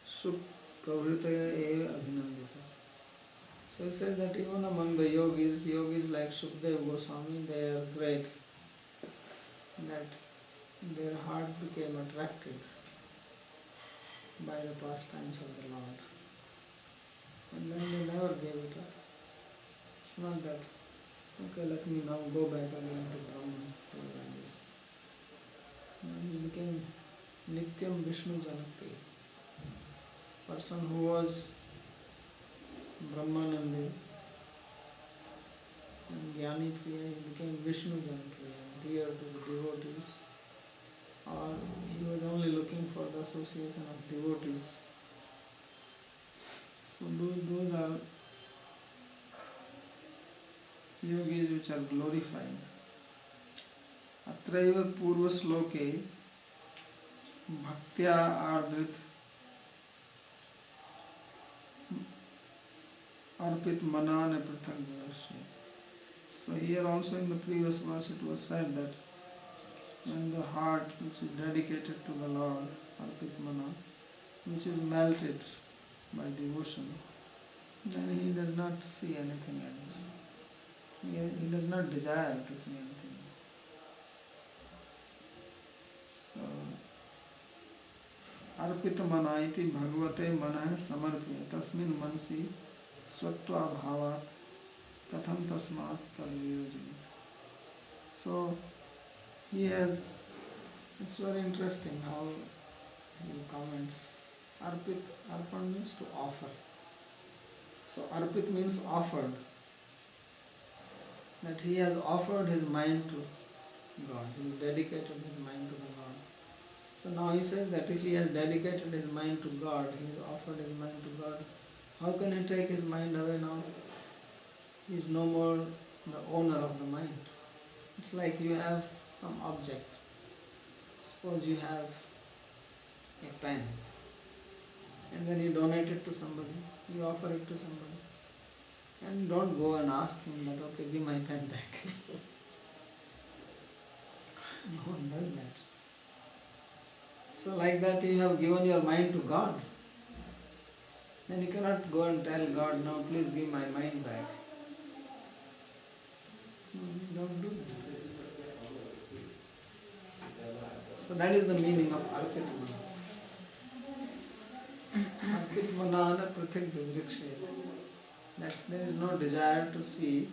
suk pravritaya eva abhinandita. So he says that even among the yogis like Shukdev Goswami, they are great, that their heart became attracted by the pastimes of the Lord. And then they never gave it up. It's not that, okay, let me now go back again to Brahman, to Rajas. He became Nityam Vishnu Janakriya. Person who was Brahmanandi and Jnani Priya, he became Vishnu Janakriya, dear to the devotees, or he was only looking for the association of devotees. So those are yogis which are glorified. Atraiva purva sloke bhaktya ardrit arpit manana prathak darasya. So here also in the previous verse it was said that when the heart which is dedicated to the Lord, arpit mana, which is melted by devotion, then he does not see anything else. He does not desire to see anything. So, arpita mana iti bhagavate manah samarpya tasmin mansi svatva bhavat katham tasmat tadviyojit. So, he has, it's very interesting how he comments. Arpan means to offer. So arpit means offered. That he has offered his mind to God. He has dedicated his mind to the God. So now he says that if he has dedicated his mind to God, he has offered his mind to God, how can he take his mind away now? He is no more the owner of the mind. It's like you have some object. Suppose you have a pen, and then you donate it to somebody, you offer it to somebody, and don't go and ask him that, okay, give my pen back. No one does that. So like that you have given your mind to God. Then you cannot go and tell God, no, please give my mind back. No, you don't do that. So that is the meaning of arpit mana. Arpit manana prathik divriksheta. That there is no desire to see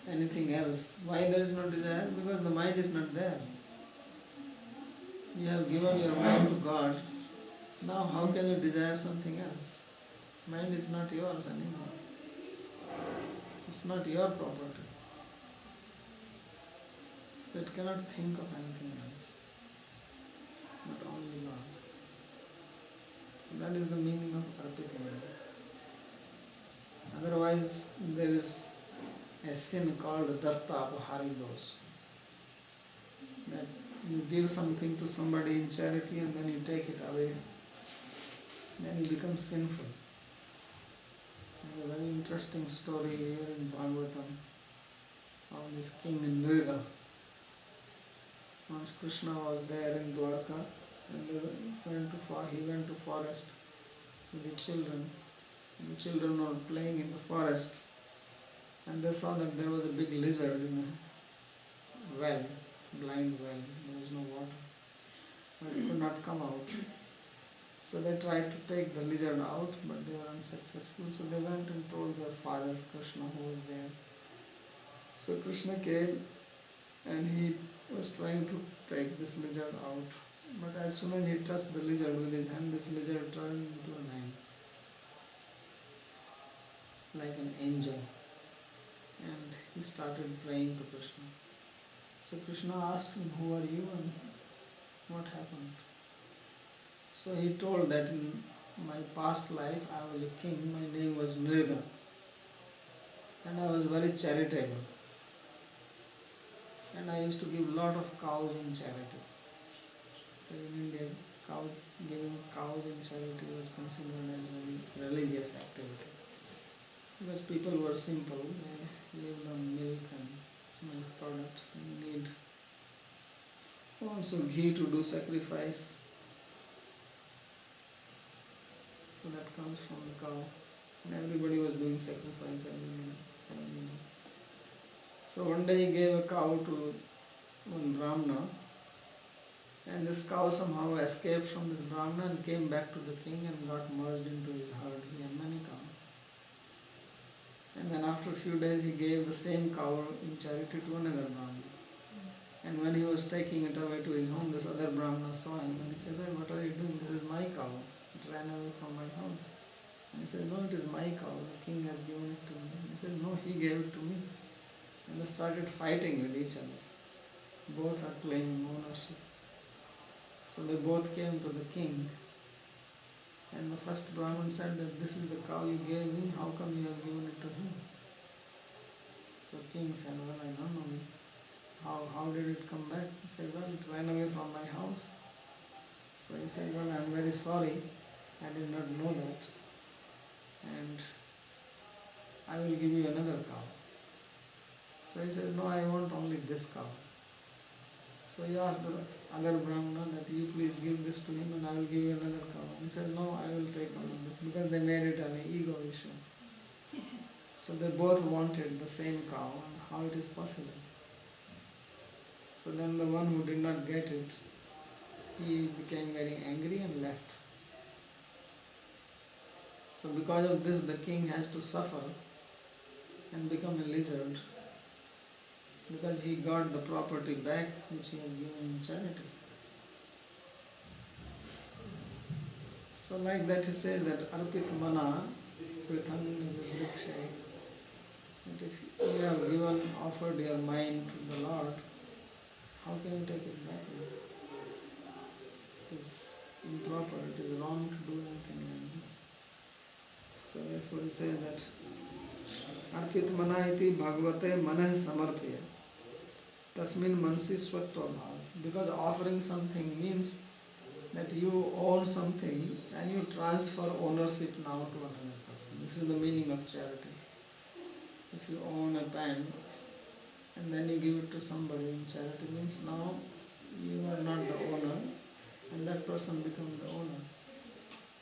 anything else. Why there is no desire? Because the mind is not there. You have given your mind to God. Now how can you desire something else? Mind is not yours anymore. It's not your property. So it cannot think of anything else, but only God. So that is the meaning of arpita mana. Otherwise, there is a sin called datta apahari dos. That you give something to somebody in charity and then you take it away. Then you become sinful. There's a very interesting story here in Bhagavatam of this king in Nriga. Once Krishna was there in Dwarka and he went to forest with the children. And the children were playing in the forest and they saw that there was a big lizard in a well, blind well. There was no water. But it could not come out. So they tried to take the lizard out, but they were unsuccessful. So they went and told their father, Krishna, who was there. So Krishna came and he was trying to take this lizard out. But as soon as he touched the lizard with his hand, this lizard turned into a man, like an angel. And he started praying to Krishna. So Krishna asked him, who are you and what happened? So he told that in my past life I was a king, my name was Nriga, and I was very charitable. And I used to give lot of cows in charity. In India, cow, giving cows in charity was considered as a very religious activity. Because people were simple, they lived on milk and milk products, and you need also ghee to do sacrifice. So that comes from the cow. And everybody was doing sacrifice every day. So one day he gave a cow to one Brahmana, and this cow somehow escaped from this Brahmana and came back to the king and got merged into his herd. He had many cows. And then after a few days he gave the same cow in charity to another Brahmana. And when he was taking it away to his home, this other Brahmana saw him and he said, "Hey, what are you doing? This is my cow. It ran away from my house." And he said, "No, it is my cow. The king has given it to me." And he said, "No, he gave it to me." And they started fighting with each other. Both are claiming ownership. So they both came to the king. And the first Brahmin said that this is the cow you gave me, how come you have given it to him? So king said, "Well, I don't know. How did it come back?" He said, "Well, it ran away from my house." So he said, "Well, I am very sorry. I did not know that. And I will give you another cow." So he said, "No, I want only this cow." So he asked the other Brahmana that you please give this to him and I will give you another cow. And he said, "No, I will take only this," because they made it an ego issue. So they both wanted the same cow, and how it is possible? So then the one who did not get it, he became very angry and left. So because of this, the king has to suffer and become a lizard, because he got the property back which he has given in charity. So like that he says that arpit mana prithang vidrikshay, that if you have offered your mind to the Lord, how can you take it back? It is improper, it is wrong to do anything like this. So therefore he says that arpit mana iti bhagavate manah samarpaya tasmin mansi svatva bhav. Because offering something means that you own something and you transfer ownership now to another person. This is the meaning of charity. If you own a pen and then you give it to somebody in charity, means now you are not the owner and that person becomes the owner.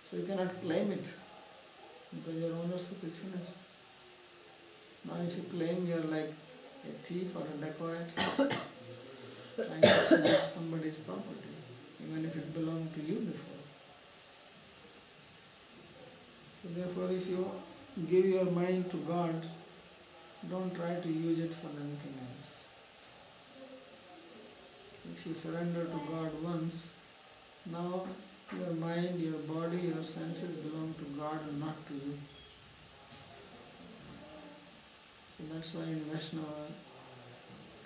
So you cannot claim it because your ownership is finished. Now if you claim you are like a thief or a dacoit trying to snatch somebody's property, even if it belonged to you before. So therefore if you give your mind to God, don't try to use it for anything else. If you surrender to God once, now your mind, your body, your senses belong to God and not to you. So that's why in Vaishnava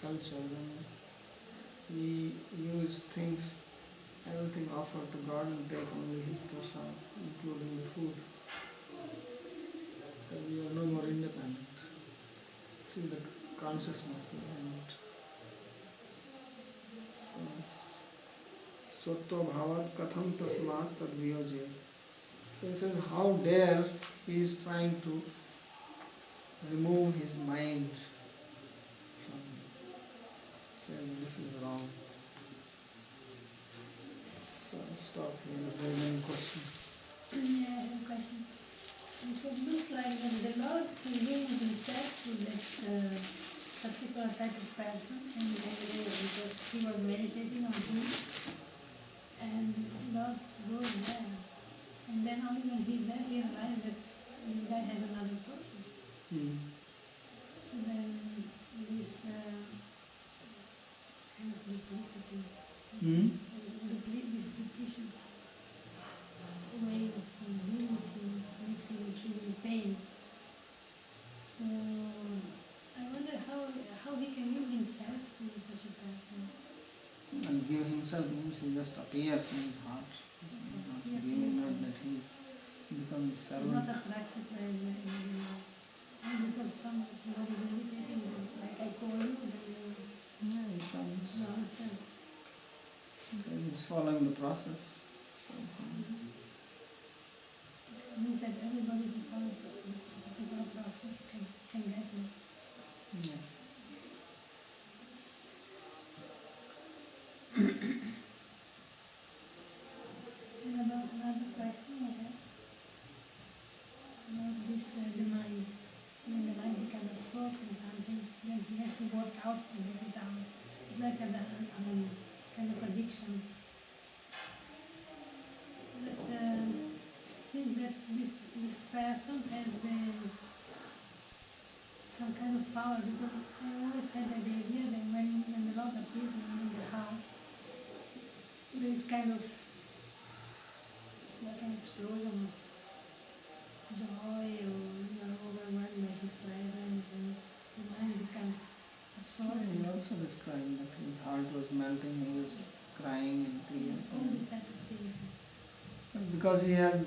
culture, when we use things, everything offered to God and take only His prasad, including the food, because we are no more independent. See the consciousness behind it. Svatva bhavat katham tasmat tad viyojet. So he says, how dare he is trying to remove his mind from him. Says this is wrong. So stop here. Is there any question? Yeah, I have a question. It looks like when the Lord revealed himself to that particular type of person, and because he was meditating on him, and Lord goes there. And then only when he's there, he realized that this guy has another purpose. So then this kind of duplicity, this duplicious way of dealing with him makes him feel pain. So I wonder how he can give himself to such a person. And give himself means he just appears in his heart. It's not giving out that he is becoming He's servant. not attracted by only because somebody is meditating, like I call you, then Yeah, he comes. you answer. He's following the process. Means that everybody who follows the particular process can get it. Yes. And about another question I have, about this, the mind. When the mind becomes absorbed in something, then he has to work out to get it out. Like a kind of addiction. But seems that this person has some kind of power, because I always had the idea that when the Lord appears in the heart, there is kind of like an explosion of joy, or you are overwhelmed by his presence, and the mind becomes absorbed. He also described that his heart was melting, he was crying in tears. All these type of things. But because he had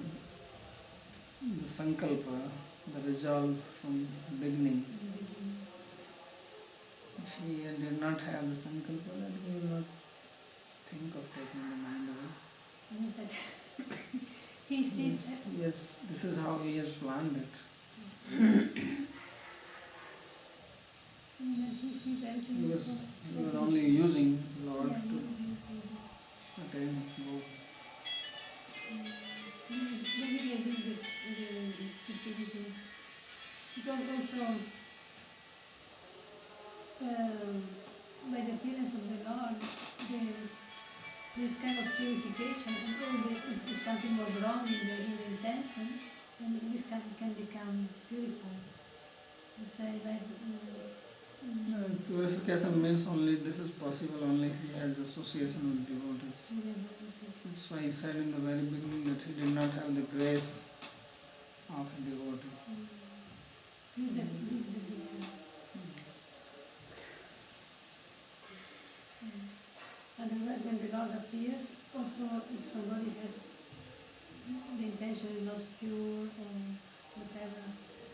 the sankalpa, the resolve from beginning, In the beginning. if he did not have the sankalpa, then he will not think of taking the mind away. So means that he sees. Yes, this is how he has planned it. That he sees everything. He was for his- only using Lord Yeah, to using. attain his goal. Basically, this is the stupidity. Because also, by the appearance of the Lord, this kind of purification, and if something was wrong in the intention, then this can become purified. Let's say like. Purification means only this is possible only if he has association with devotees. That's why he said in the very beginning that he did not have the grace of a devotee. This is the otherwise, when the Lord appears, also if somebody has the intention is not pure or whatever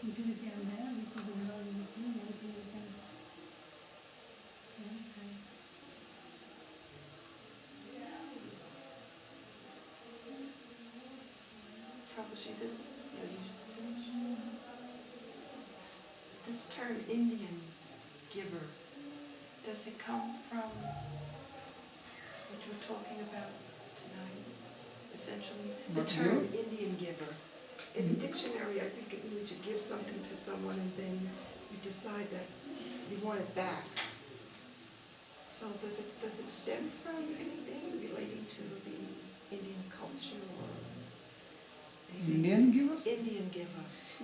impurity are there, because of the Lord is appearing, everything becomes purified. Prabhuji, this, yeah, you should finish. This term Indian giver, does it come from what you were talking about tonight? Essentially, the What term giver? Indian giver. In the dictionary, I think it means you give something to someone and then you decide that you want it back. So does it stem from anything relating to the Indian culture or anything? Indian giver? Indian giver. It's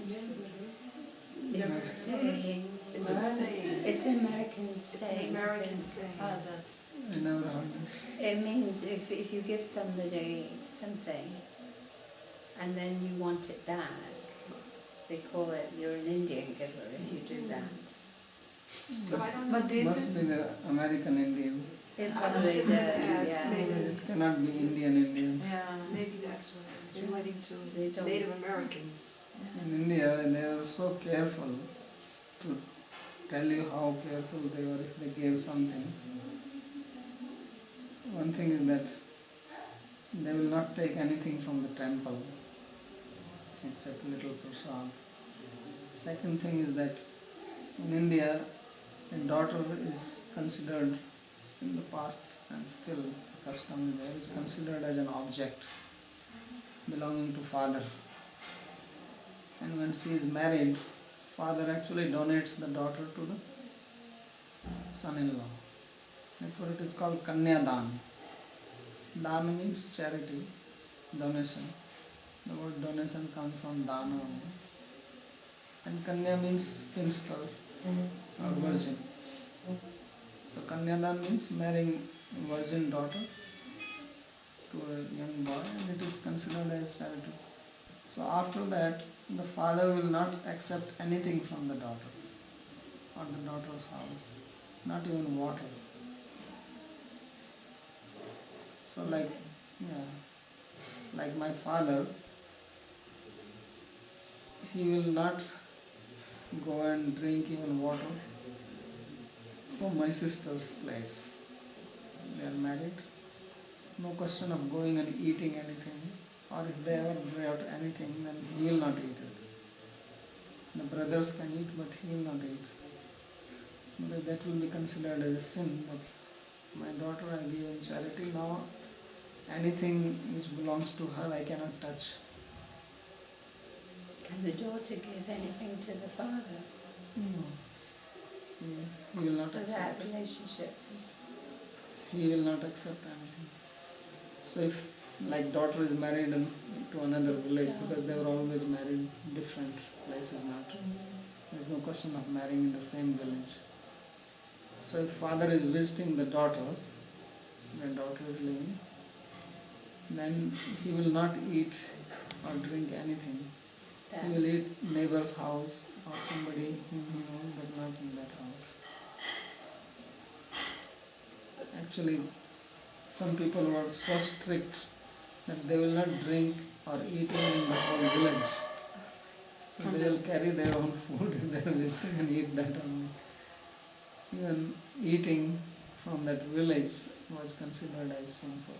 Never a heard of it. saying. It's a saying. It's an American It's saying. an American saying. That's I never heard this. It means if you give somebody something and then you want it back, they call it you're an Indian giver if you do that. So I don't know. But this Must is be the American Indian. It I was probably just does, gonna ask, yeah. maybe. It cannot be Indian Indian. yeah. Maybe that's what it is, relating They to don't- Native Americans. In India, they are so careful to tell you how careful they were if they gave something. One thing is that they will not take anything from the temple except little prasad. Second thing is that in India, a daughter is considered, in the past and still the custom is there, is considered as an object belonging to father. And when she is married, father actually donates the daughter to the son-in-law. Therefore it is called Kanyadan. Dan means charity, donation. The word donation comes from dana only. And Kanya means spinster or virgin. So Kanyadan means marrying a virgin daughter to a young boy, and it is considered as charity. So after that, the father will not accept anything from the daughter or the daughter's house, not even water. So like my father, he will not go and drink even water from my sister's place. They are married. no question of going and eating anything, or if they ever brought anything, then he will not eat it. The brothers can eat, but he will not eat. Because that will be considered as a sin. That's my daughter I gave in charity. Now anything which belongs to her I cannot touch. Can the daughter give anything to the father? No. Yes, he will not So accept. that relationship is... He will not accept anything. So if like daughter is married to another village, because they were always married different places, not there's no question of marrying in the same village. So if father is visiting the daughter is living, then he will not eat or drink anything. that. He will eat neighbor's house or somebody whom he knows, but not in that house. Actually, some people were so strict that they will not drink or eat in the whole village. So they will carry their own food if they are visiting and eat that only. Even eating from that village was considered as sinful.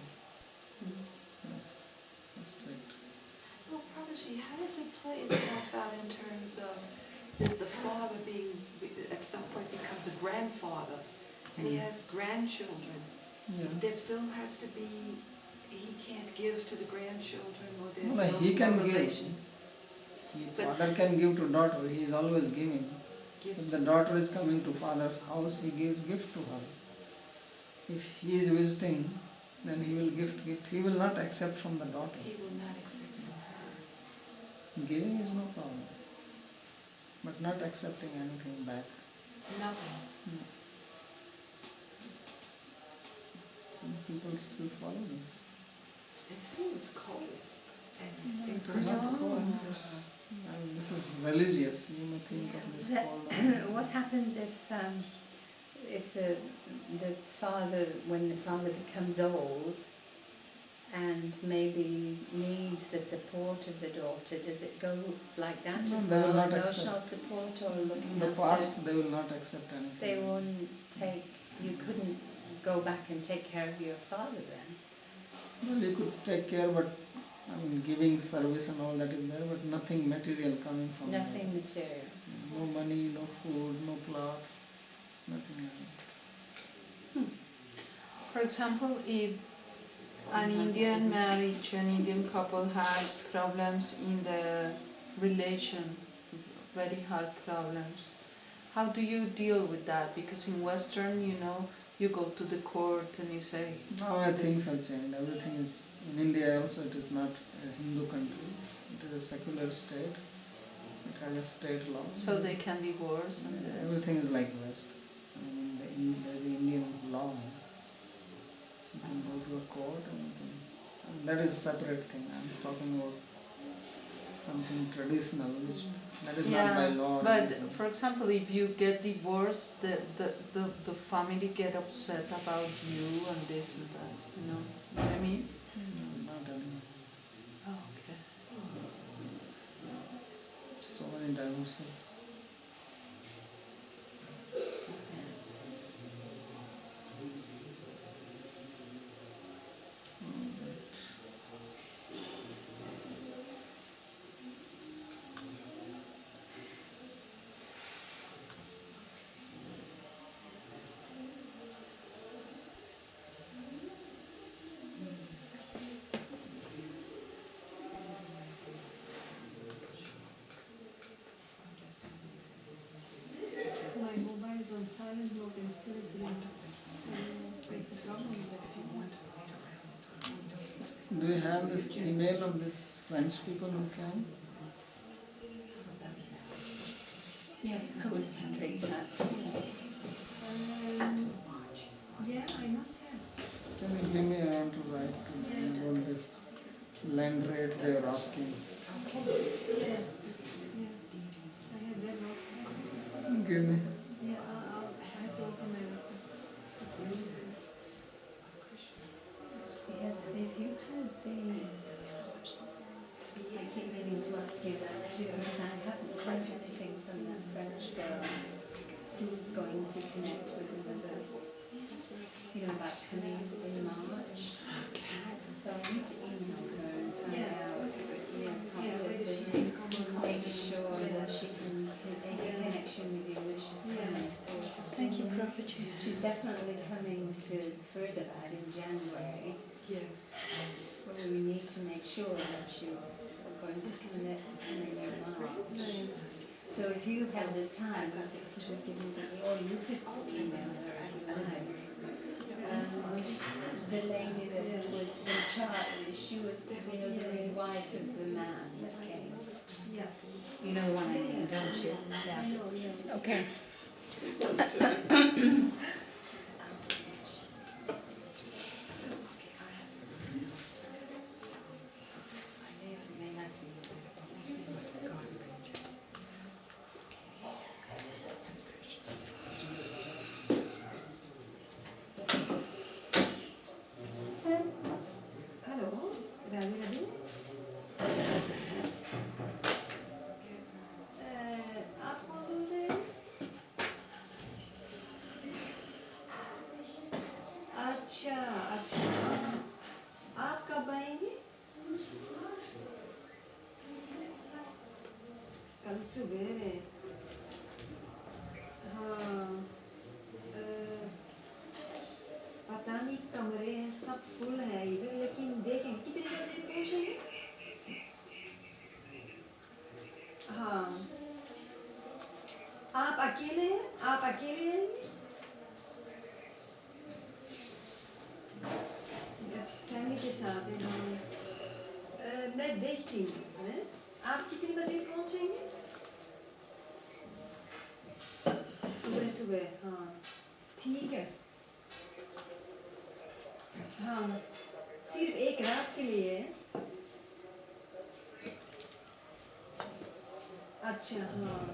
Yes, so strict. Well, Prabhuji, how does it play itself out in terms of the father being, at some point becomes a grandfather, and he has grandchildren? Yeah. There still has to be, he can't give to the grandchildren, or there's No, no he can give. relation. Father can give to daughter, he is always giving. Gives If the to- daughter is coming to father's house, he gives gift to her. If he is visiting, then he will gift. He will not accept from the daughter. He will not accept from her. Giving is no problem, but not accepting anything back. Nothing. No. And people still follow this. It seems cold and It is not cold. This is religious. You may think of this cold. What happens if the father, when the father becomes old and maybe needs the support of the daughter, does it go like that No, as they will well? not Emotional accept. support or looking In the after? past, they will not accept anything. They won't take, you couldn't go back and take care of your father then? Well, you could take care, but giving service and all that is there, but nothing material coming from there. Nothing material. No money, no food, no cloth, nothing like that. For example, if an Indian marriage, an Indian couple has problems in the relation, very hard problems, how do you deal with that? Because in Western, you go to the court and you say... Now things have changed. Everything is, in India also it is not a Hindu country. It is a secular state. It has a state law. So they can divorce and Everything is like West. There is an Indian law. You can go to a court and you can... that is a separate thing. I am talking about something traditional, which that is not by law. or but anything. for example, if you get divorced, the family get upset about you and this and that, you know what I mean? No, not anymore. Oh, okay. So many divorces. My mobile is on silent mode and still it's ringing. What's the problem with that? Do you have this email of this French people who came? Yes, I was wondering that too. Yeah, I must have. Can you give me, I want to write to them about this land rate they are asking. Yeah. Yeah. I have that also. Give me. Yeah, I have to open my laptop. It's really nice. Yes, if you had I keep meaning to ask you that too, because I haven't heard anything from that French girl who was going to connect with another, about coming in March. need to email her and find out, whether she to can come or not. make sure that she can make a connection with you when she's coming. Thank you, Prabhuji. She's definitely coming to Furtherabad in January. Yes. So we need to make sure that she's going to commit to coming in March. So if you have the time, to give me or you could email her if you like. The lady that was in charge, she was, the wife of the man that came. Yeah. You know what I mean, don't you? Yeah. I know, yeah. Okay. Hello, Radhe. आप कौन बोल रहे हैं? अच्छा अच्छा, आप कब आएंगे? कल सुबह। हाँ, पता नहीं कमरे हैं सब फुल है इधर, लेकिन देखें कितने बजे पहुँचेंगे? हाँ, आप अकेले हैं? आप अकेले हैं? फैमिली के साथ हैं। हाँ, मैं देखती हूँ। हैं? आप कितने बजे पहुँचेंगे? सुबह सुबह। हाँ, ठीक है। हाँ, सिर्फ एक रात के लिए। अच्छा, हाँ,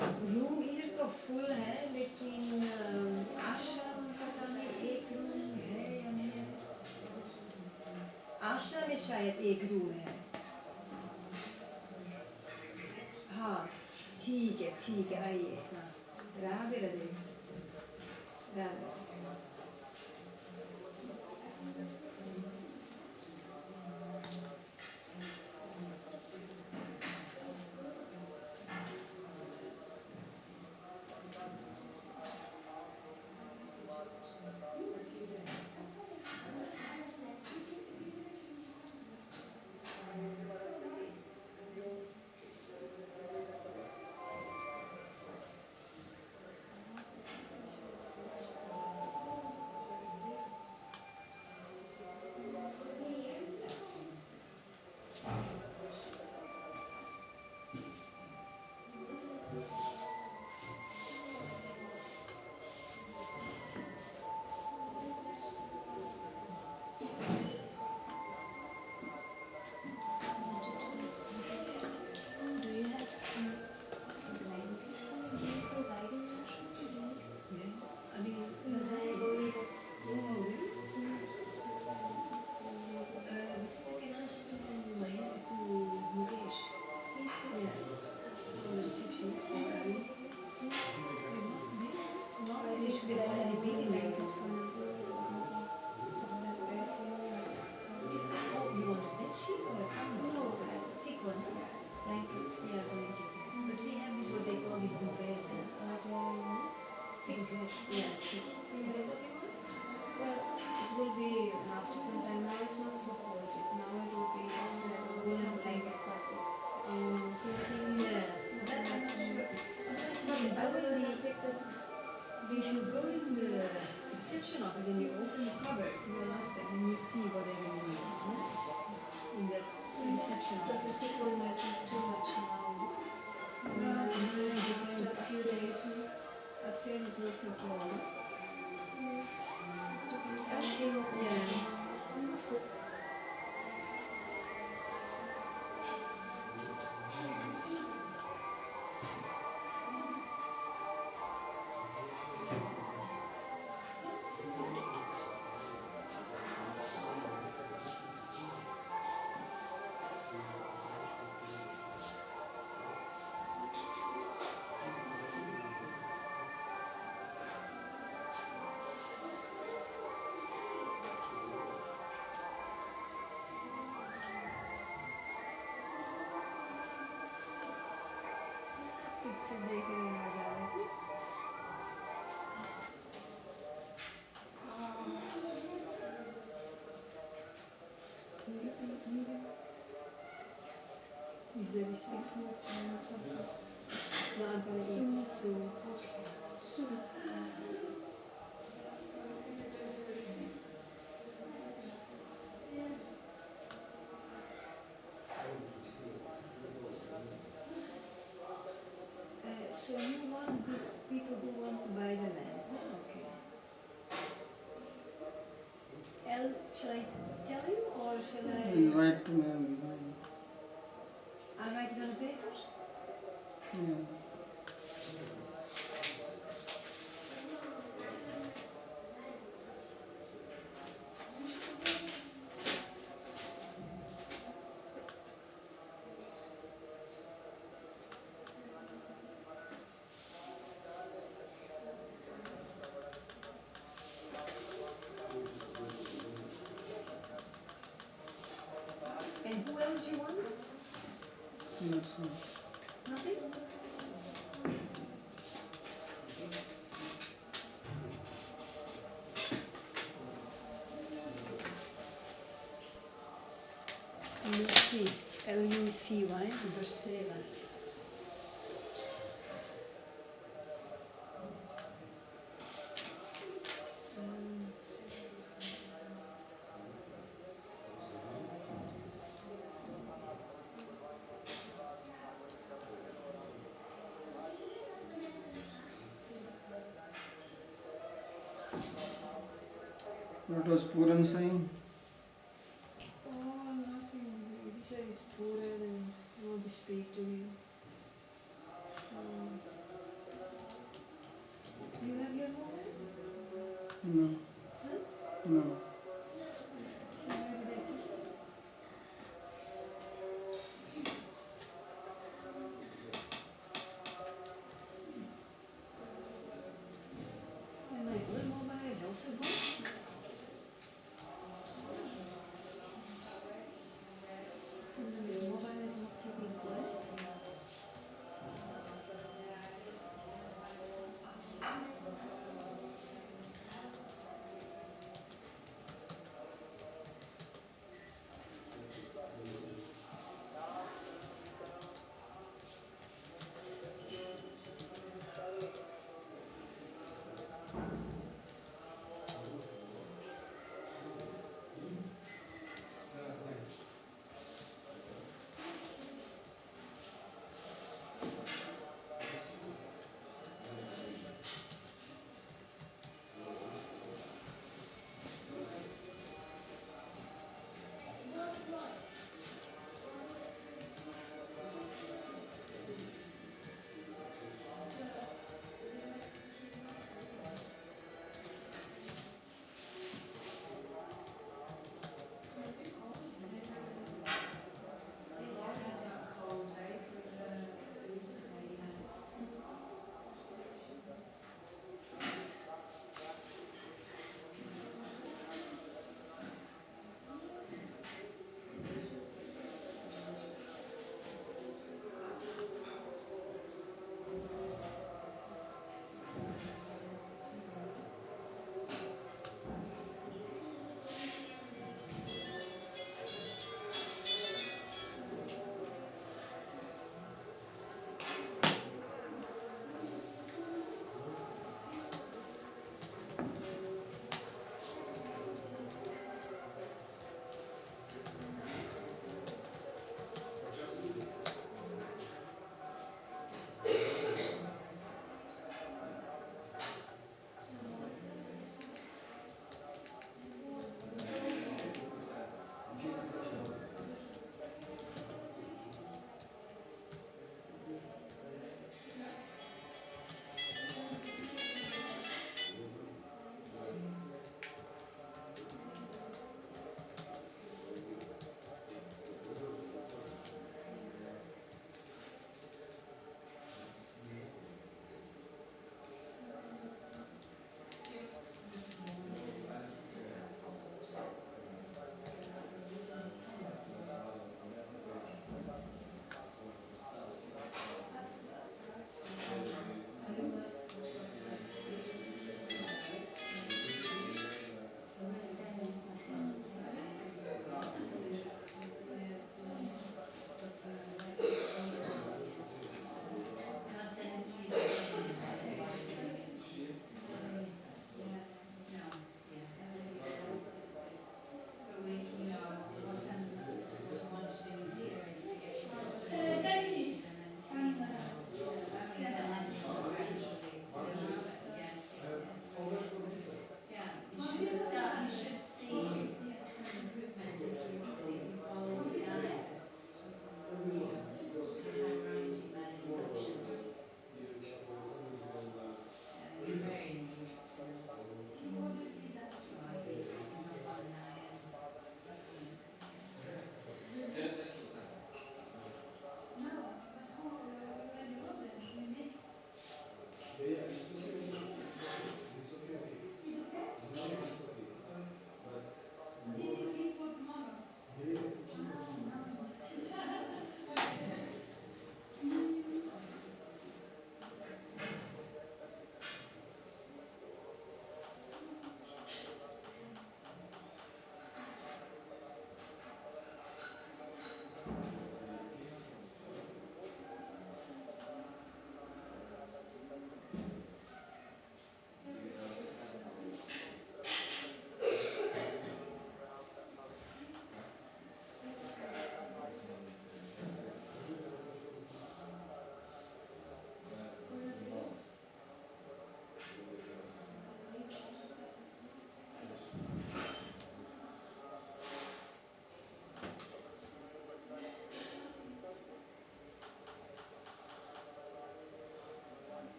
रूम इधर तो फुल है, लेकिन आश्रम पता नहीं एक रूम है या नहीं है। आश्रम में शायद एक रूम है। हाँ, ठीक है, आइए। हाँ, Radhe Radhe. Radhe. If you go in the reception office and you open the cupboard, you will ask them and you see whatever you need. In that reception office. Does the sequel matter too much now? Well, it depends. A few days. Upstairs is also cold. Yeah. Picture देखने आ जा रहा है Usually we speak more and something. No, I'm gonna eat soup. Soup. So you want these people who want to buy the land? Huh? Okay. Shall I tell you or shall I? Write to me and give me. I'll write it on the paper? Yeah. And who else you want? That's all. Nothing? Lucy, Lucy, number 7. What was Puran saying? Oh, nothing. He said it's poor and I want to speak to him. You have your mobile? No. Huh? No. Where did I put it? And my other mobile is also gone. This mobile is not keeping quiet.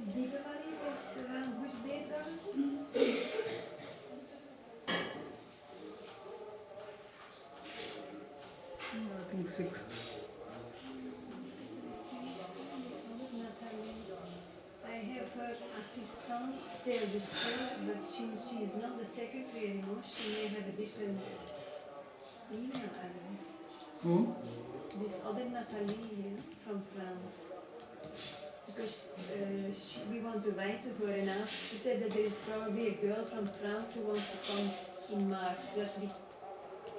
Diwali was around which date, Babaji? I think 6th. I have her assistant there to say, but she is not the secretary anymore. She may have a different email address. Who? This other Nathalie from France. Because we want to write to her and ask. She said that there is probably a girl from France who wants to come in March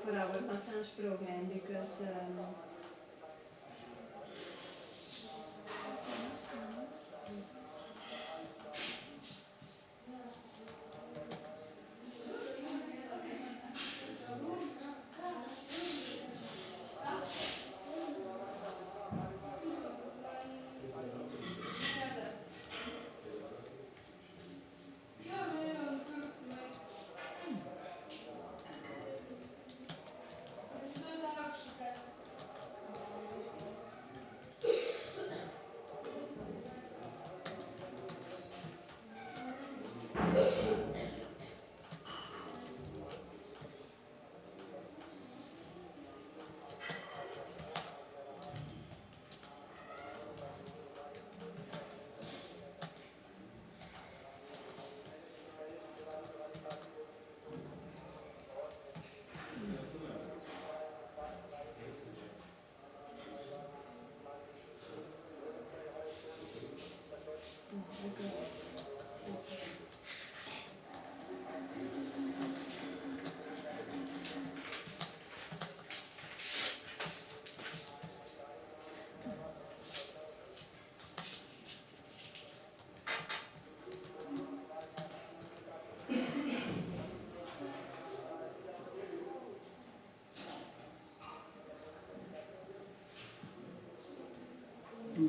for our massage program because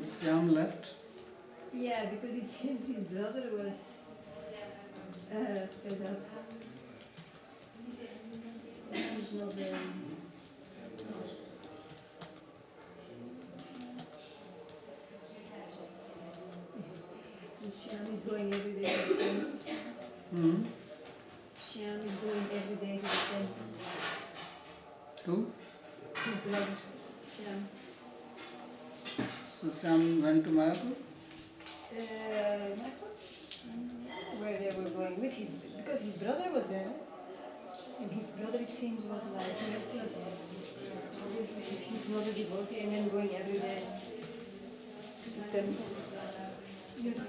Syam left. Yeah, because it seems his brother was fed up. He's not very... Shyam is going every day to the temple. Hmm. Shyam is going every day to the temple. Two. His brother, Shyam. So Syam went to Mayapur. Where they were going with his, because his brother was there, and his brother it seems was like restless. Obviously, he's not a devotee and then going every day to the temple. Okay.